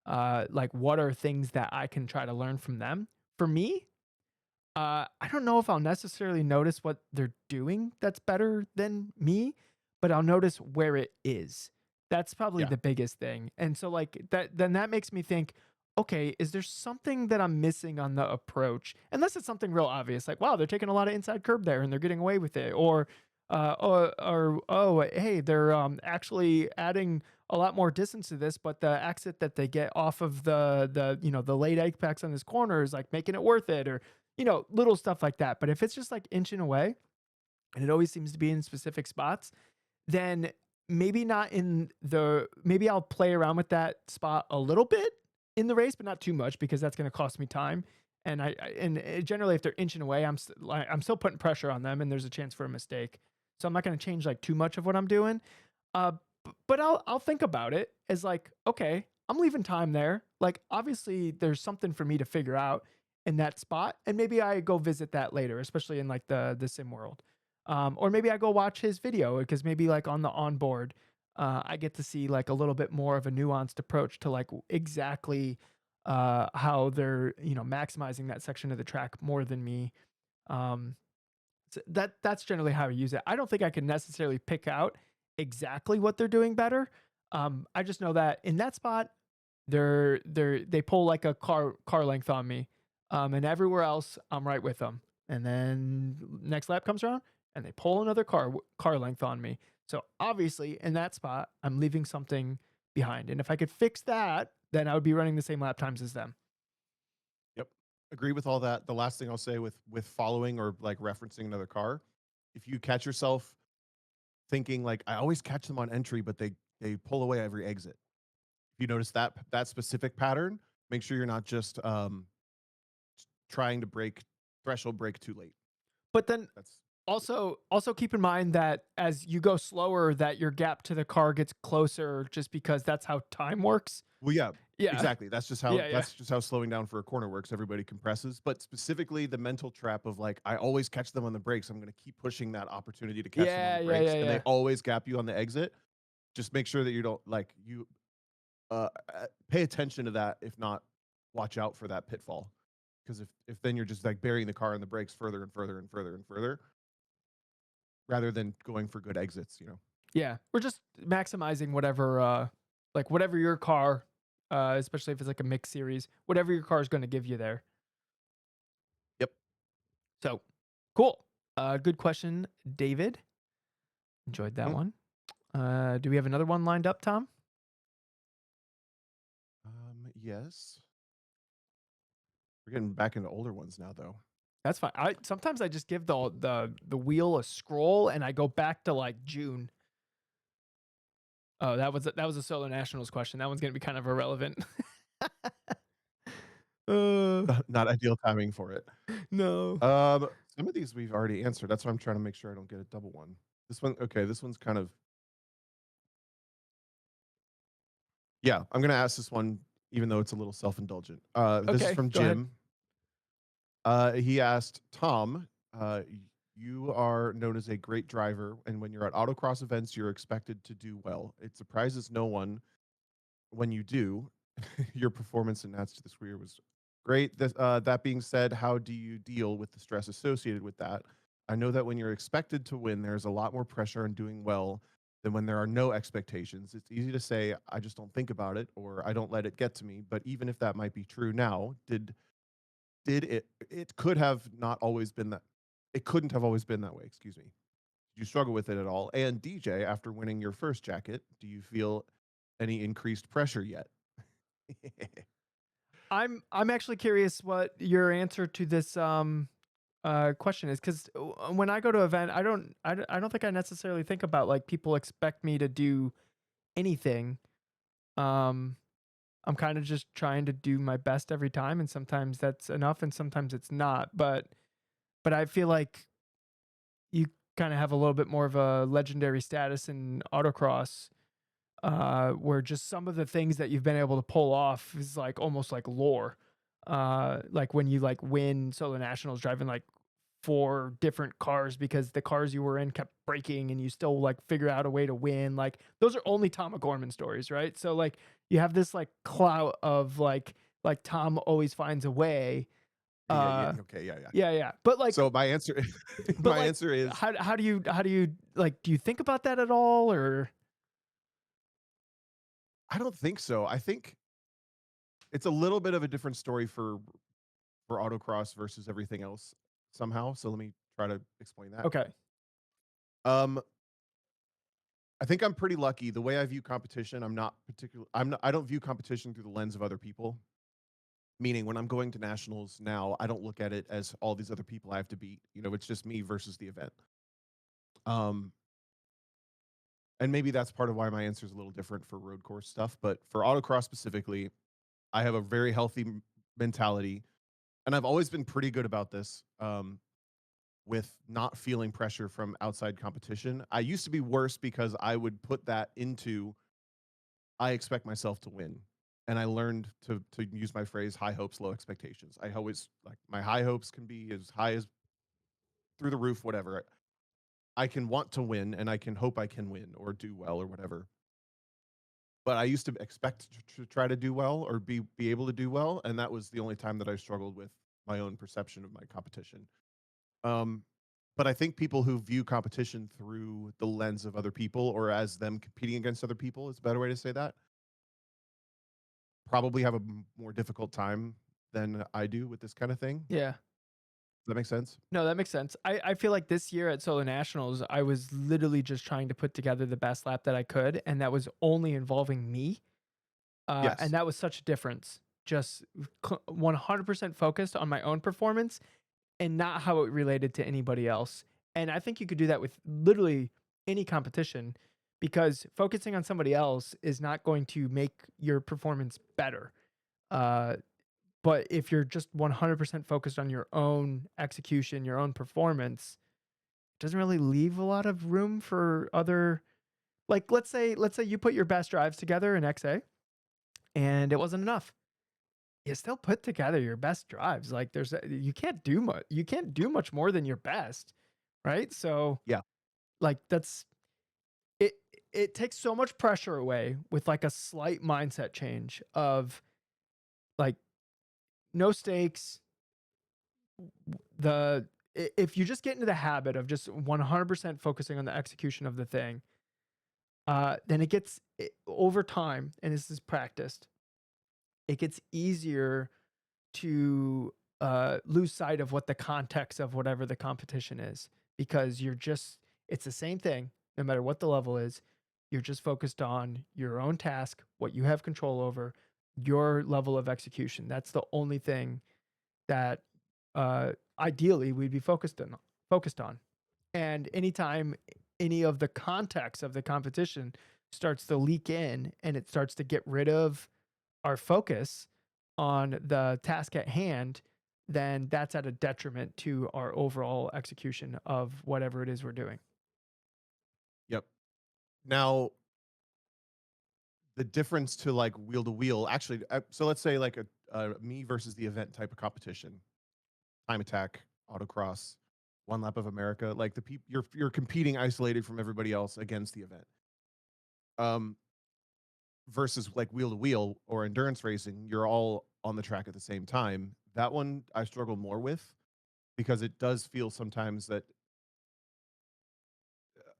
Like what are things that I can try to learn from them? For me, I don't know if I'll necessarily notice what they're doing that's better than me, but I'll notice where it is. That's probably Yeah. the biggest thing. And so like that makes me think, okay, is there something that I'm missing on the approach? Unless it's something real obvious, like wow, they're taking a lot of inside curb there and they're getting away with it, or oh, hey, they're actually adding a lot more distance to this, but the exit that they get off of the late apex on this corner is like making it worth it, or little stuff like that. But if it's just like inching away and it always seems to be in specific spots, then maybe I'll play around with that spot a little bit in the race, but not too much because that's going to cost me time. And generally, if they're inching away, I'm still putting pressure on them, and there's a chance for a mistake. So I'm not going to change like too much of what I'm doing. But I'll think about it as like, okay, I'm leaving time there. Like obviously there's something for me to figure out in that spot, and maybe I go visit that later, especially in like the sim world. Or maybe I go watch his video because maybe like on the onboard, I get to see like a little bit more of a nuanced approach to like exactly how they're maximizing that section of the track more than me. Um, that's generally how I use it. I don't think I can necessarily pick out exactly what they're doing better. I just know that in that spot, they pull like a car length on me, and everywhere else I'm right with them. And then next lap comes around, and they pull another car length on me. So obviously, in that spot, I'm leaving something behind. And if I could fix that, then I would be running the same lap times as them. Yep. Agree with all that. The last thing I'll say with following or like referencing another car, if you catch yourself thinking like I always catch them on entry, but they pull away every exit. If you notice that specific pattern, make sure you're not just trying to threshold break too late. But then That's also keep in mind that as you go slower, that your gap to the car gets closer just because that's how time works. well, yeah, Yeah. exactly. That's just how Yeah. slowing down for a corner works. Everybody compresses, but specifically the mental trap of like I always catch them on the brakes. I'm going to keep pushing that opportunity to catch them on Yeah, the yeah, yeah, brakes, and they yeah. always gap you on the exit. Just make sure that you don't like you pay attention to that. If not, watch out for that pitfall. Because if then you're just like burying the car in the brakes further and further and further and further, rather than going for good exits. Yeah. We're just maximizing whatever your car, especially if it's like a mixed series, whatever your car is going to give you there. Yep. So cool. Good question, David. Enjoyed that Mhm. one. Do we have another one lined up, Tom? Yes. We're getting back into older ones now, though. That's fine. Sometimes I just give the wheel a scroll and I go back to like June. Oh, that was a Solo Nationals question. That one's gonna be kind of irrelevant. uh, Not ideal timing for it. no. Some of these we've already answered. That's why I'm trying to make sure I don't get a double one. This one, okay. This one's kind of yeah. I'm gonna ask this one, even though it's a little self-indulgent. This is Okay, from go ahead. Jim. He asked Tom, you are known as a great driver, and when you're at autocross events, you're expected to do well. It surprises no one when you do, your performance in Nats to the Square was great. That being said, how do you deal with the stress associated with that? I know that when you're expected to win, there's a lot more pressure on doing well than when there are no expectations. It's easy to say, I just don't think about it or I don't let it get to me. But even if that might be true now, it could have not always been that it couldn't have always been that way, excuse me. Do you struggle with it at all? And DJ, after winning your first jacket, do you feel any increased pressure yet? I'm actually curious what your answer to this question is, because when I go to an event, I don't think I necessarily think about like people expect me to do anything. Um, I'm kind of just trying to do my best every time, and sometimes that's enough, and sometimes it's not. But I feel like you kind of have a little bit more of a legendary status in autocross, where just some of the things that you've been able to pull off is like almost like lore. Like when you like win solo nationals driving like four different cars because the cars you were in kept breaking and you still like figure out a way to win. Like those are only Tom O'Gorman stories, right? So like you have this like clout of like Tom always finds a way. Yeah, Uh okay, yeah, yeah. yeah. But like So my answer but my like answer is how do you like do you think about that at all, or I don't think so. I think it's a little bit of a different story for autocross versus everything else somehow. So let me try to explain that. okay. Um I think I'm pretty lucky. The way I view competition, I don't view competition through the lens of other people. Meaning when I'm going to nationals now, I don't look at it as all these other people I have to beat. It's just me versus the event. Um and maybe that's part of why my answer is a little different for road course stuff, but for autocross specifically, I have a very healthy mentality, and I've always been pretty good about this. With not feeling pressure from outside competition. I used to be worse because I would put that into I expect myself to win. And I learned to use my phrase high hopes, low expectations. I always like my high hopes can be as high as through the roof, whatever. I can want to win and I can hope I can win or do well or whatever. But I used to expect to try to do well or be able to do well, and that was the only time that I struggled with my own perception of my competition. Um, but I think people who view competition through the lens of other people or as them competing against other people is a better way to say that. Probably have a more difficult time than I do with this kind of thing. Does Yeah. that make sense? No, that makes sense. I feel like this year at Solo Nationals, I was literally just trying to put together the best lap that I could, and that was only involving me. And Yes. that was such a difference. Just 100% focused on my own performance and not how it related to anybody else. And I think you could do that with literally any competition, because focusing on somebody else is not going to make your performance better. Uh, but if you're just 100% focused on your own execution, your own performance, it doesn't really leave a lot of room for other, like let's say you put your best drives together in XA and it wasn't enough. You still put together your best drives. Like you can't do much more than your best, right? So Yeah. like that's it it takes so much pressure away with like a slight mindset change of like no stakes. If you just get into the habit of just 100% focusing on the execution of the thing, then over time, and this is practiced, it gets easier to lose sight of what the context of whatever the competition is, because it's the same thing no matter what the level is. You're just focused on your own task, what you have control over, your level of execution. That's the only thing that ideally we'd be focused on. And anytime any of the context of the competition starts to leak in and it starts to get rid of our focus on the task at hand, then that's at a detriment to our overall execution of whatever it is we're doing. Yep. Now, the difference to like wheel to wheel, actually, so let's say like a me versus the event type of competition, time attack, autocross, one lap of America, like the people you're competing isolated from everybody else against the event. Um, versus like wheel to wheel or endurance racing, you're all on the track at the same time. That one I struggle more with because it does feel sometimes that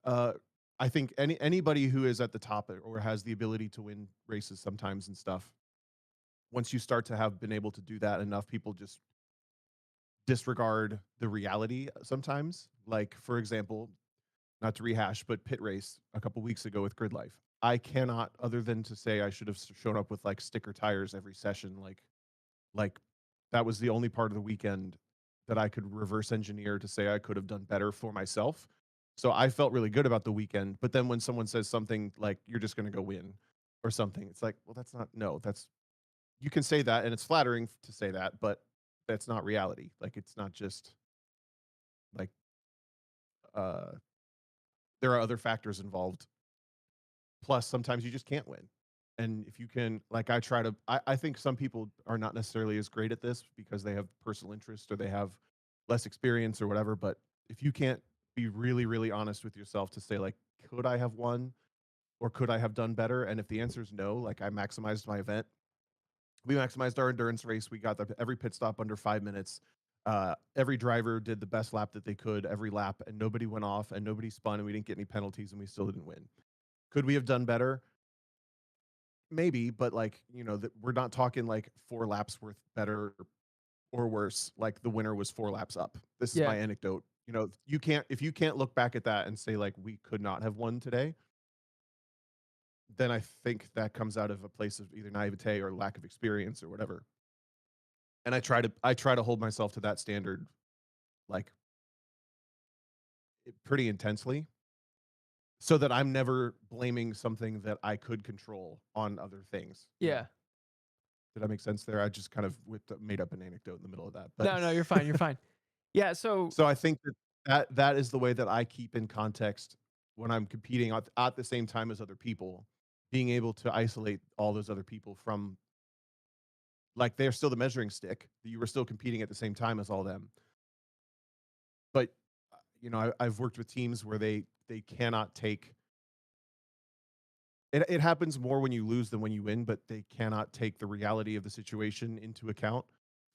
uh, I think anybody who is at the top or has the ability to win races sometimes and stuff, once you start to have been able to do that enough, people just disregard the reality sometimes. Like, for example, not to rehash, but pit race a couple weeks ago with Grid Life. I cannot, other than to say I should have shown up with like sticker tires every session. Like that was the only part of the weekend that I could reverse engineer to say I could have done better for myself. So I felt really good about the weekend. But then when someone says something like you're just going to go win or something, it's like, well, that's not, no, that's, you can say that and it's flattering to say that, but that's not reality. Like it's not just like, uh, there are other factors involved. Plus, sometimes you just can't win. And if you can, like, I think some people are not necessarily as great at this because they have personal interest or they have less experience or whatever. But if you can't be really, really honest with yourself to say, like, could I have won or could I have done better? And if the answer is no, like, I maximized my event, we maximized our endurance race. We got every pit stop under 5 minutes. Every driver did the best lap that they could every lap, and nobody went off and nobody spun, and we didn't get any penalties, and we still didn't win. Could we have done better? Maybe, but like, that we're not talking like 4 laps worth better or worse. Like the winner was 4 laps up. This is Yeah. my anecdote. You can't, if you can't look back at that and say like we could not have won today, then I think that comes out of a place of either naivete or lack of experience or whatever. And I try to hold myself to that standard like pretty intensely so that I'm never blaming something that I could control on other things. Yeah. Did that make sense there? I just kind of made up an anecdote in the middle of that. But No, you're fine. You're fine. Yeah. So so I think that is the way that I keep in context when I'm competing at the same time as other people, being able to isolate all those other people from like they're still the measuring stick. You were still competing at the same time as all them. But I've worked with teams where they cannot take it happens more when you lose than when you win, but they cannot take the reality of the situation into account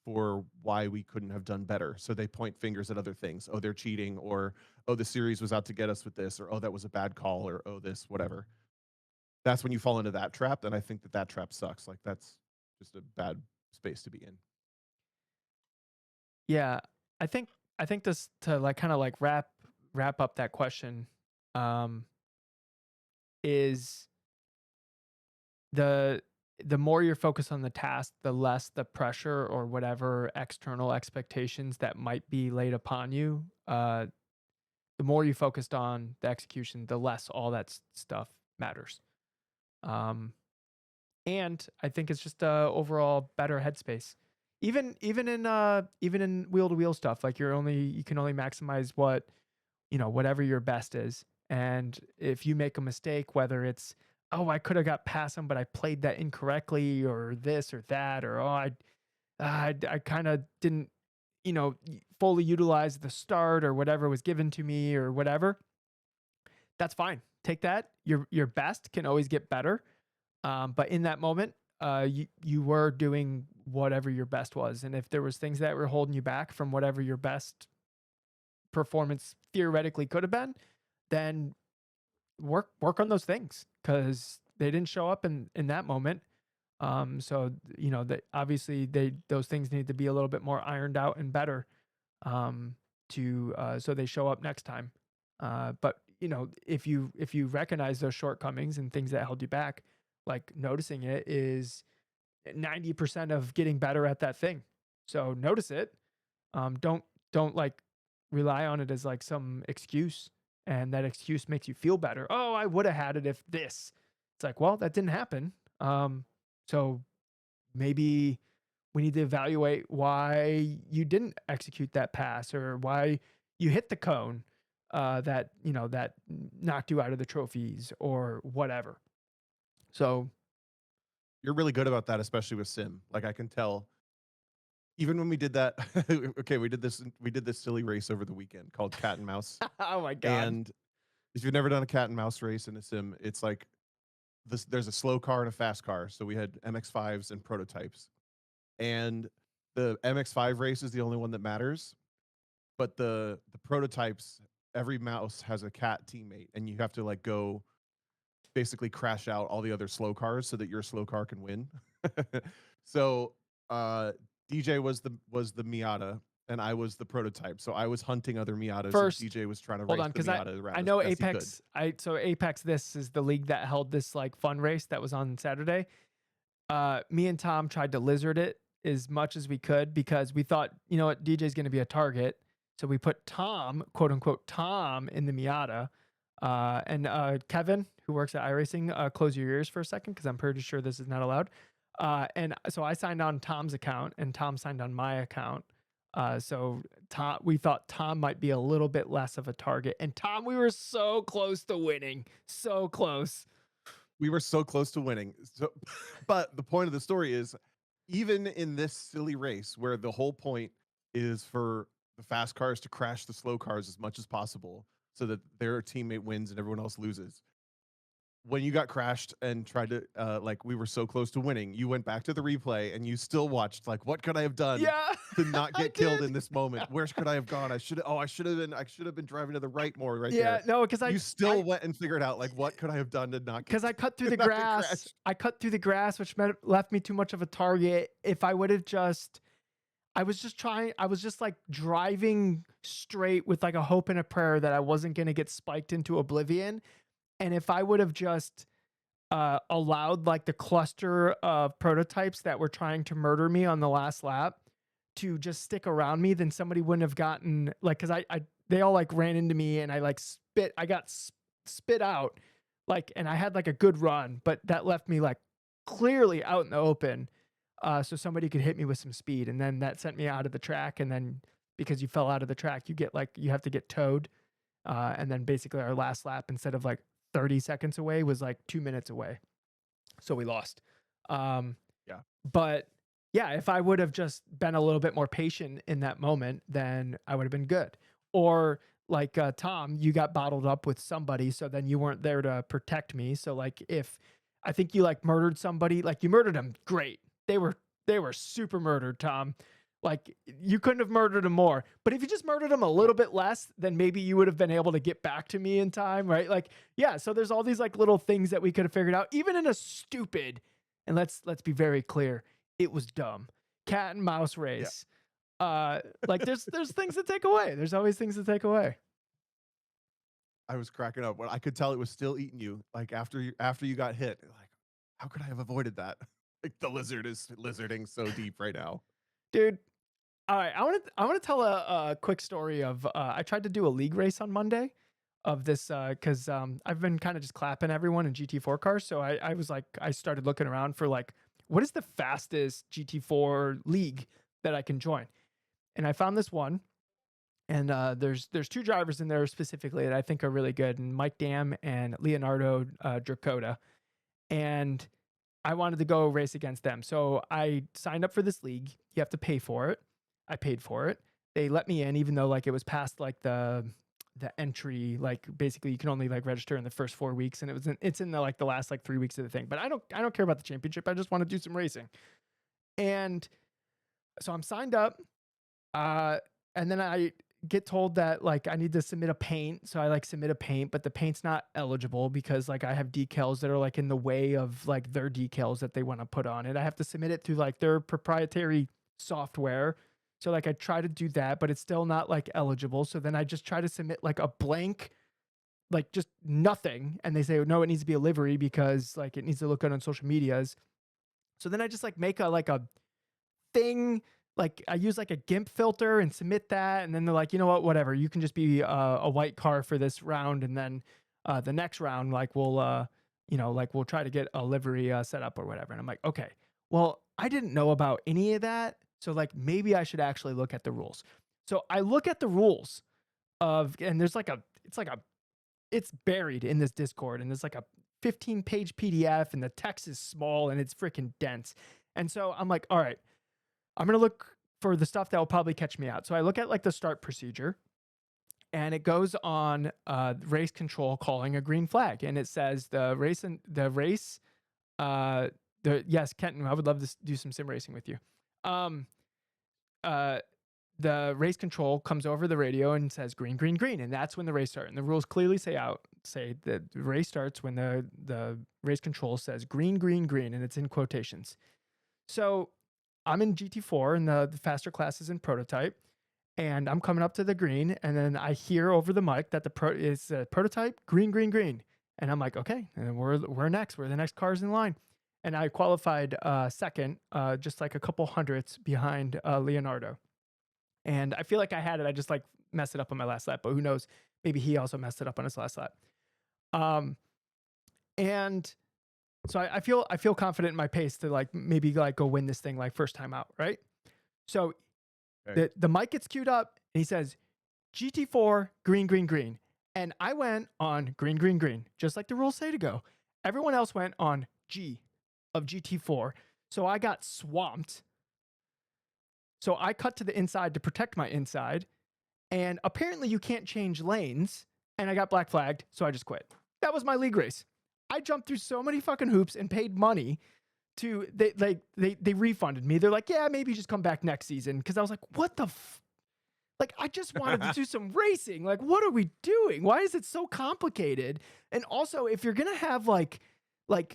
for why we couldn't have done better. So they point fingers at other things. Oh, they're cheating, or oh, the series was out to get us with this, or oh, that was a bad call, or oh, this, whatever. That's when you fall into that trap. And I think that trap sucks. Like that's just a bad space to be in. yeah, I think this to like kind of like wrap up that question um is the the more you're focused on the task, the less the pressure or whatever external expectations that might be laid upon you. The more you focused on the execution, the less all that stuff matters. Um, and I think it's just a overall better headspace. Even in wheel to wheel stuff, like you can only maximize whatever your best is. And if you make a mistake, whether it's, oh, I could have got past him, but I played that incorrectly, or this or that, or I kind of didn't, fully utilize the start or whatever was given to me or whatever. That's fine. Take that. Your best can always get better. But in that moment, you were doing whatever your best was, and if there was things that were holding you back from whatever your best performance theoretically could have been, then work on those things because they didn't show up in that moment. So that obviously those things need to be a little bit more ironed out and better, to so they show up next time. But if you recognize those shortcomings and things that held you back, like noticing it is 90% of getting better at that thing. So notice it. Don't like rely on it as like some excuse, and that excuse makes you feel better. Oh, I would have had it if this. It's like, well, that didn't happen. So maybe we need to evaluate why you didn't execute that pass or why you hit the cone that knocked you out of the trophies or whatever. So You're really good about that, especially with sim. Like I can tell. Even when we did that, okay, we did this silly race over the weekend called Cat and Mouse. oh my god. And if you've never done a cat and mouse race in a sim, it's like there's a slow car and a fast car. So we had MX5s and prototypes. And the MX5 race is the only one that matters. But the prototypes, every mouse has a cat teammate, and you have to like go basically crash out all the other slow cars so that your slow car can win. So DJ was the Miata, and I was the prototype. So I was hunting other Miatas, First, and DJ was trying to hold race on, the because Miata around I as know best he could. Apex. So Apex, this is the league that held this like fun race that was on Saturday. Me and Tom tried to lizard it as much as we could because we thought, you know what, DJ's going to be a target. So we put Tom, quote unquote, Tom in the Miata. And Kevin, who works at iRacing, close your ears for a second because I'm pretty sure this is not allowed. And so I signed on Tom's account, and Tom signed on my account. So Tom, we thought Tom might be a little bit less of a target. And Tom, we were so close to winning, so close. We were so close to winning. So, but the point of the story is, even in this silly race where the whole point is for the fast cars to crash the slow cars as much as possible so that their teammate wins and everyone else loses. When you got crashed and tried to like we were so close to winning, you went back to the replay and you still watched like, what could I have done Yeah, to not I get killed did. in this moment? Where could I have gone? I should have been driving to the right more right Yeah, there. no, because You still went and figured out like, what could I have done to not get because I cut through to the not get grass. crashed? I cut through the grass, which left me too much of a target. If I would have just, I was just like driving straight with like a hope and a prayer that I wasn't going to get spiked into oblivion. And if I would have just allowed like the cluster of prototypes that were trying to murder me on the last lap to just stick around me, then somebody wouldn't have gotten like, cause they all like ran into me and I got spit out like, and I had like a good run, but that left me like clearly out in the open. So somebody could hit me with some speed, and then that sent me out of the track. And then because you fell out of the track, you have to get towed. And then basically our last lap, instead of like 30 seconds away, was like 2 minutes away. So we lost. Yeah. But yeah, if I would have just been a little bit more patient in that moment, then I would have been good. Or like Tom, you got bottled up with somebody, so then you weren't there to protect me. So like if I think you like murdered somebody, like you murdered them, great. They were super murdered, Tom. Like you couldn't have murdered him more. But if you just murdered him a little bit less, then maybe you would have been able to get back to me in time, right? Like, yeah, so there's all these like little things that we could have figured out, even in a stupid, and let's be very clear, it was dumb. Cat and mouse race. Like there's things to take away. There's always things to take away. I was cracking up. When I could tell it was still eating you. Like after you got hit, like how could I have avoided that? Like the lizard is lizarding so deep right now. Dude, all right, I want to tell a quick story of I tried to do a league race on Monday of this because I've been kind of just clapping everyone in GT4 cars. So I was like, I started looking around for like, what is the fastest GT4 league that I can join? And I found this one. And there's two drivers in there specifically that I think are really good, and Mike Dam and Leonardo Dracota. And I wanted to go race against them. So I signed up for this league. You have to pay for it. I paid for it. They let me in, even though like it was past like the entry, like basically you can only like register in the first 4 weeks, and it's in the like the last like 3 weeks of the thing. But I don't care about the championship. I just want to do some racing. And so I'm signed up. And then I get told that like I need to submit a paint. So I like submit a paint, but the paint's not eligible because like I have decals that are like in the way of like their decals that they want to put on it. I have to submit it through like their proprietary software. So like I try to do that, but it's still not like eligible. So then I just try to submit like a blank, like just nothing. And they say, no, it needs to be a livery because like it needs to look good on social medias. So then I just like make a thing. Like I use like a GIMP filter and submit that. And then they're like, you know what, whatever, you can just be a white car for this round. And then the next round, like we'll try to get a livery set up or whatever. And I'm like, okay, well, I didn't know about any of that. So like maybe I should actually look at the rules. So I look at the rules and there's like it's buried in this Discord, and there's like a 15-page PDF, and the text is small and it's freaking dense. And so I'm like, all right, I'm going to look for the stuff that will probably catch me out. So I look at like the start procedure, and it goes on race control calling a green flag, and it says yes, Kenton, I would love to do some sim racing with you. Um, uh, the race control comes over the radio and says green, green, green, and that's when the race starts. And the rules clearly say that the race starts when the race control says green, green, green, and it's in quotations. So I'm in GT4 and the faster class is in prototype, and I'm coming up to the green, and then I hear over the mic that it's prototype green, green, green, and I'm like, okay, and we're next. We're the next cars in line, and I qualified second, just like a couple hundredths behind Leonardo. And I feel like I had it. I just like messed it up on my last lap, but who knows? Maybe he also messed it up on his last lap. And so I feel confident in my pace to like maybe like go win this thing like first time out, right? So Okay. the mic gets queued up and he says GT4 green, green, green, and I went on green, green, green, just like the rules say to go. Everyone else went on G of GT4, so I got swamped. So I cut to the inside to protect my inside, and apparently you can't change lanes, and I got black flagged, so I just quit. That was my league race. I jumped through so many fucking hoops and paid money to they refunded me. They're like, yeah, maybe just come back next season, because I was like, what the like, I just wanted to do some racing. Like, what are we doing? Why is it so complicated? And also, if you're gonna have like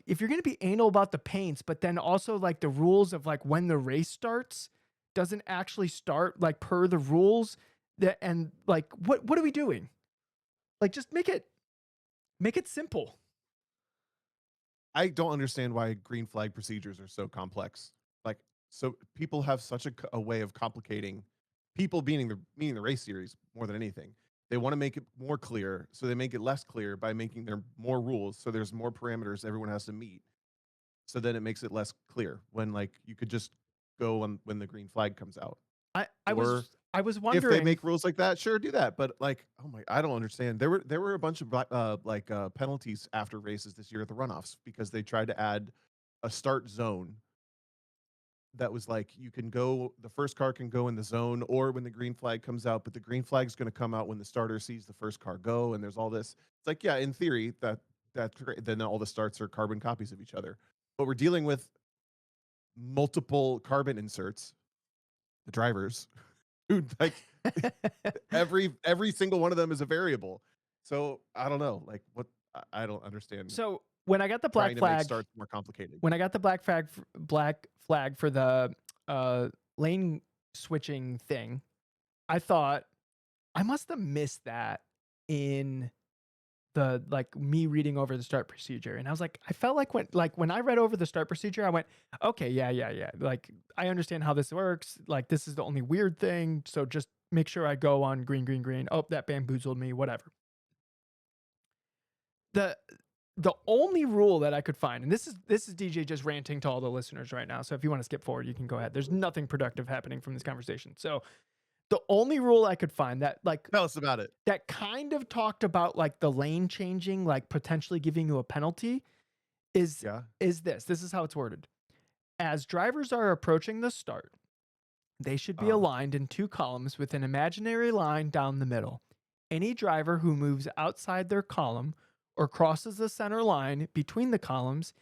if you're gonna be anal about the paints, but then also like the rules of like when the race starts doesn't actually start like per the rules, that and like what are we doing? Like, just make it simple. I don't understand why green flag procedures are so complex. Like, so people have such a way of complicating people meaning the race series more than anything. They want to make it more clear, so they make it less clear by making there more rules. So there's more parameters everyone has to meet. So then it makes it less clear when like you could just go on when the green flag comes out. I Or was if they wondering. make rules like that, sure, do that. But like, oh my, I don't understand. There were a bunch of penalties after races this year at the runoffs because they tried to add a start zone that was like you can go, the first car can go in the zone or when the green flag comes out, but the green flag's going to come out when the starter sees the first car go, and there's all this. It's like, yeah, in theory that's great. Then all the starts are carbon copies of each other, but we're dealing with multiple carbon inserts, the drivers, who like every single one of them is a variable. So I don't know, like what I don't understand So when I got the trying black to make flag, starts more complicated. when I got the black flag for the lane switching thing, I thought I must have missed that in the like me reading over the start procedure. And I was like, I felt like when I read over the start procedure, I went, okay, yeah. Like, I understand how this works. Like, this is the only weird thing. So just make sure I go on green, green, green. Oh, that bamboozled me, whatever. The only rule that I could find, and this is DJ just ranting to all the listeners right now. So if you want to skip forward, you can go ahead. There's nothing productive happening from this conversation. So the only rule I could find that like Tell us about it. that kind of talked about like the lane changing, like potentially giving you a penalty is Yeah. this. This is how it's worded. As drivers are approaching the start, they should be Uh, aligned in two columns with an imaginary line down the middle. Any driver who moves outside their column or crosses the center line between the columns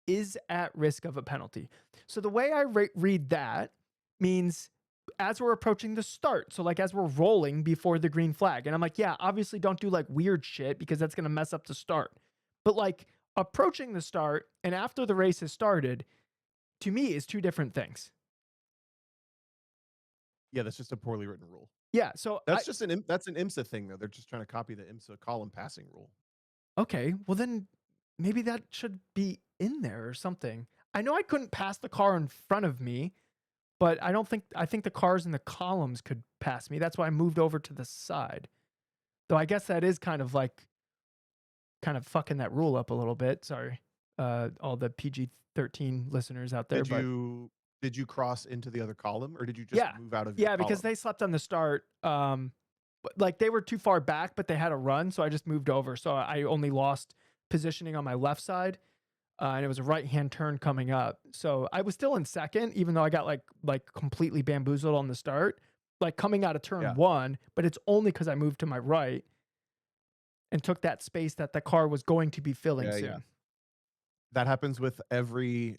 is at risk of a penalty. So the way I read that means as we're approaching the start, so like as we're rolling before the green flag, and I'm like, yeah, obviously don't do like weird shit because that's going to mess up the start. But like approaching the start and after the race has started, to me, is two different things. yeah, that's just a poorly written rule. Yeah, so That's an IMSA thing though. They're just trying to copy the IMSA column passing rule. okay, well then maybe that should be in there or something. I know I couldn't pass the car in front of me, but I think the cars in the columns could pass me. That's why I moved over to the side. Though I guess that is kind of fucking that rule up a little bit. Sorry, all the PG-13 listeners out there. Did you cross into the other column or did you just Yeah. move out of your Because column? they slept on the start. But like they were too far back, but they had a run, so I just moved over. So I only lost positioning on my left side, and it was a right-hand turn coming up. So I was still in second, even though I got like completely bamboozled on the start. like coming out of turn Yeah. 1, but it's only because I moved to my right and took that space that the car was going to be filling Yeah, soon. yeah. That happens with every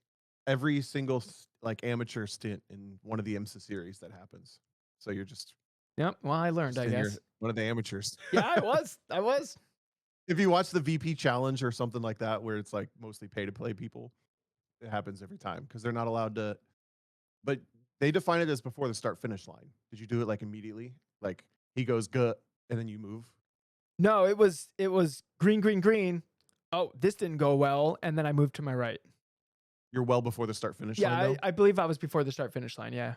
single like amateur stint in one of the IMSA series that happens. So you're just Yep. Well, I learned, I in guess. one of the amateurs. Yeah, I was. I was. If you watch the VP challenge or something like that, where it's like mostly pay to play people, it happens every time because they're not allowed to. But they define it as before the start finish line. Did you do it like immediately? Like he goes good and then you move? No, it was green, green, green. Oh, this didn't go well, and then I moved to my right. You're well before the start finish Yeah, line though? I believe I was before the start finish line. Yeah.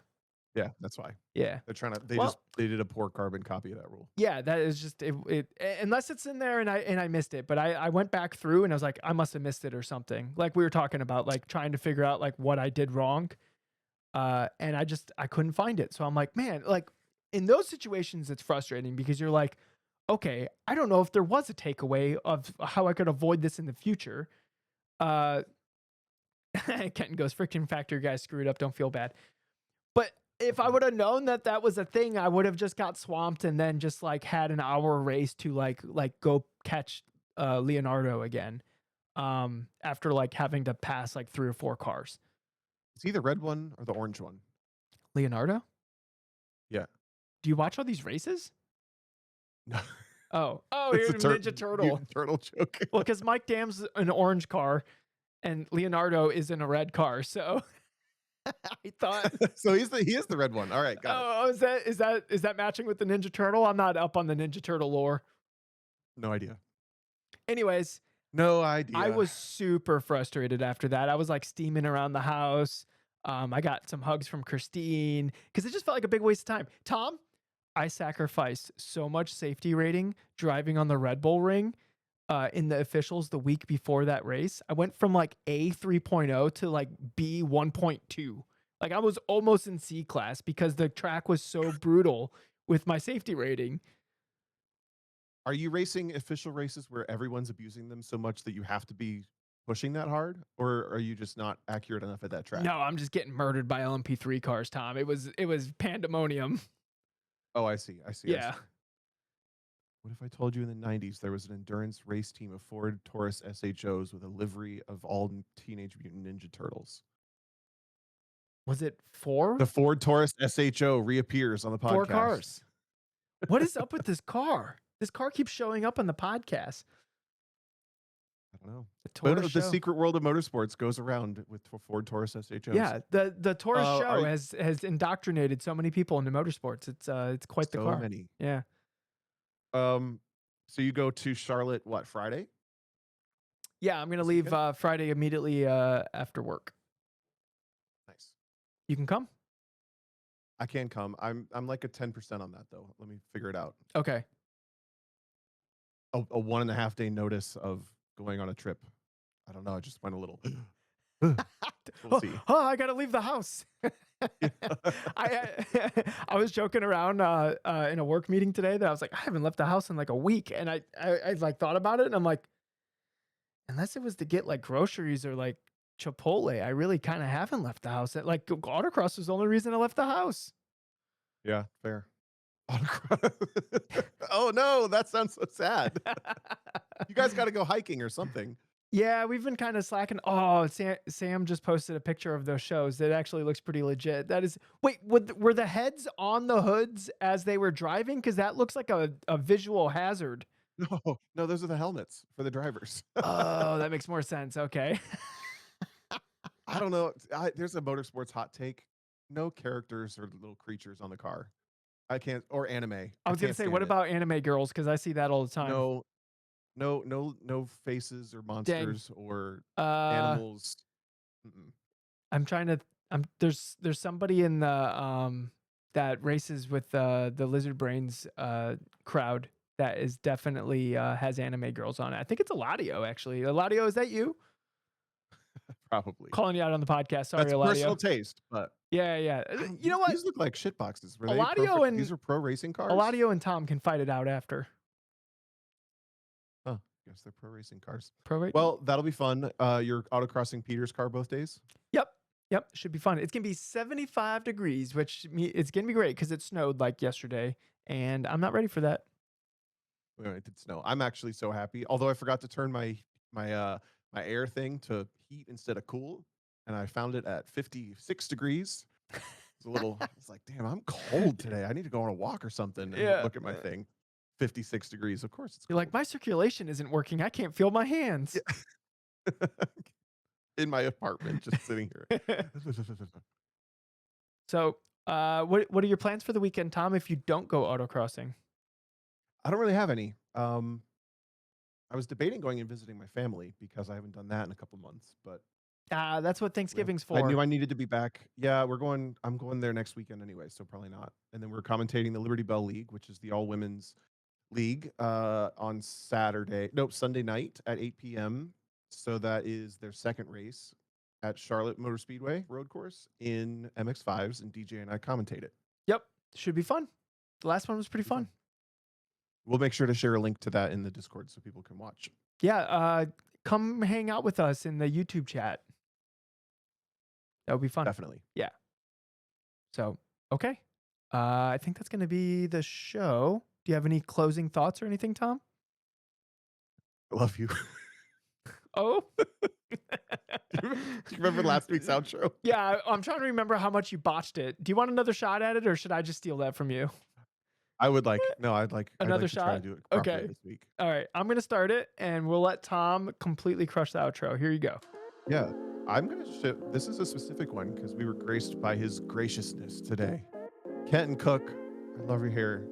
Yeah, that's why. Yeah. They're trying to Well- they did a poor carbon copy of that rule. Yeah, that is just unless it's in there and I missed it. But I went back through and I was like, I must have missed it or something. Like we were talking about, like trying to figure out like what I did wrong. And I couldn't find it. So I'm like, man, like in those situations, it's frustrating because you're like, okay, I don't know if there was a takeaway of how I could avoid this in the future. Kenton goes, friction factor, you guys screwed up. Don't feel bad. But if I would have known that that was a thing, I would have just got swamped and then just like had an hour race to like go catch Leonardo again. After like having to pass like 3 or 4 cars. Is he the red one or the orange one? Leonardo? Yeah. Do you watch all these races? No. Oh, It's here's a Ninja Turtle. mutant turtle joke. Well, because Mike Dam's an orange car, and Leonardo is in a red car. So I thought, So he is the red one. All right, got it. oh, is that matching with the Ninja Turtle? I'm not up on the Ninja Turtle lore. No idea. Anyways, No idea. I was super frustrated after that. I was like steaming around the house. I got some hugs from Christine because it just felt like a big waste of time. Tom, I sacrificed so much safety rating driving on the Red Bull ring in the officials the week before that race. I went from like A 3.0 to like B 1.2. Like I was almost in C class because the track was so brutal with my safety rating. Are you racing official races where everyone's abusing them so much that you have to be pushing that hard, or are you just not accurate enough at that track? No, I'm just getting murdered by LMP3 cars, Tom. It was pandemonium. Oh, I see. I see. Yeah. What if I told you in the 90s there was an endurance race team of Ford Taurus SHOs with a livery of all Teenage Mutant Ninja Turtles? Was it 4? The Ford Taurus SHO reappears on the podcast. 4 cars. What is up with this car? This car keeps showing up on the podcast. I don't know. The But Taurus the show. secret world of motorsports goes around with Ford Taurus SHOs. Yeah, the Taurus are show you- has indoctrinated so many people into motorsports. It's quite the so car. many. Yeah. So you go to Charlotte what, Friday? Yeah, I'm going to This leave weekend? Friday immediately after work. Nice. You can come? I can come. I'm like a 10% on that though. Let me figure it out. Okay. A 1.5 day notice of going on a trip. I don't know. I just went a little. We'll see. Oh, I got to leave the house. I was joking around in a work meeting today that I was like, I haven't left the house in like a week, and I like thought about it, and I'm like, unless it was to get like groceries or like Chipotle, I really kind of haven't left the house. Like autocross was the only reason I left the house. Yeah, fair. Oh no, that sounds so sad. You guys got to go hiking or something. Yeah, we've been kind of slacking. Oh, Sam just posted a picture of those shows. It actually looks pretty legit. That is, wait, were the heads on the hoods as they were driving? Because that looks like a visual hazard. No, those are the helmets for the drivers. Oh, that makes more sense. Okay. I don't know. There's a motorsports hot take. No characters or little creatures on the car. I can't, or anime. I was going to say, what about anime girls? Because I see that all the time. No faces or monsters or animals. Mm-mm. I'm trying to. There's somebody in the that races with the Lizard Brains crowd that is definitely has anime girls on it. I think it's Eladio actually. Eladio, is that you? Probably. Calling you out on the podcast. Sorry, That's Eladio. personal taste, but Yeah. You know what? These look like shit boxes. Were Eladio and these are pro racing cars. Eladio and Tom can fight it out after. Oh, yes, they're pro racing cars. Pro race. Well, that'll be fun. You're autocrossing Peter's car both days. Yep. Yep, should be fun. It's gonna be 75 degrees, which it's gonna be great because it snowed like yesterday, and I'm not ready for that. Well, it did snow. I'm actually so happy. Although I forgot to turn my air thing to heat instead of cool, and I found it at 56 degrees. It's a little. It's like, damn, I'm cold today. I need to go on a walk or something. And Yeah. look at my thing, 56 degrees. Of course, it's You're like, cold. my circulation isn't working. I can't feel my hands. In my apartment, just sitting here. So, what are your plans for the weekend, Tom? If you don't go autocrossing, I don't really have any. I was debating going and visiting my family because I haven't done that in a couple months, but that's what well, Thanksgiving's I knew for. I needed to be back. Yeah, I'm going there next weekend anyway, so probably not. And then we're commentating the Liberty Bell League, which is the all women's league, on Sunday night at 8 p.m. So that is their second race at Charlotte Motor Speedway road course in MX5s, and DJ and I commentate it. Yep, should be fun. The last one was pretty fun. We'll make sure to share a link to that in the Discord so people can watch. Yeah, come hang out with us in the YouTube chat. That would be fun. Definitely. So, okay. I think that's going to be the show. Do you have any closing thoughts or anything, Tom? I love you. Oh. Do you remember last week's outro? Yeah, I'm trying to remember how much you botched it. Do you want another shot at it, or should I just steal that from you? I'd like Another to try shot? and do it properly Okay. this week. All right, I'm going to start it, and we'll let Tom completely crush the outro. Here you go. Yeah, I'm gonna this is a specific one because we were graced by his graciousness today. Kenton Cook, I love your hair.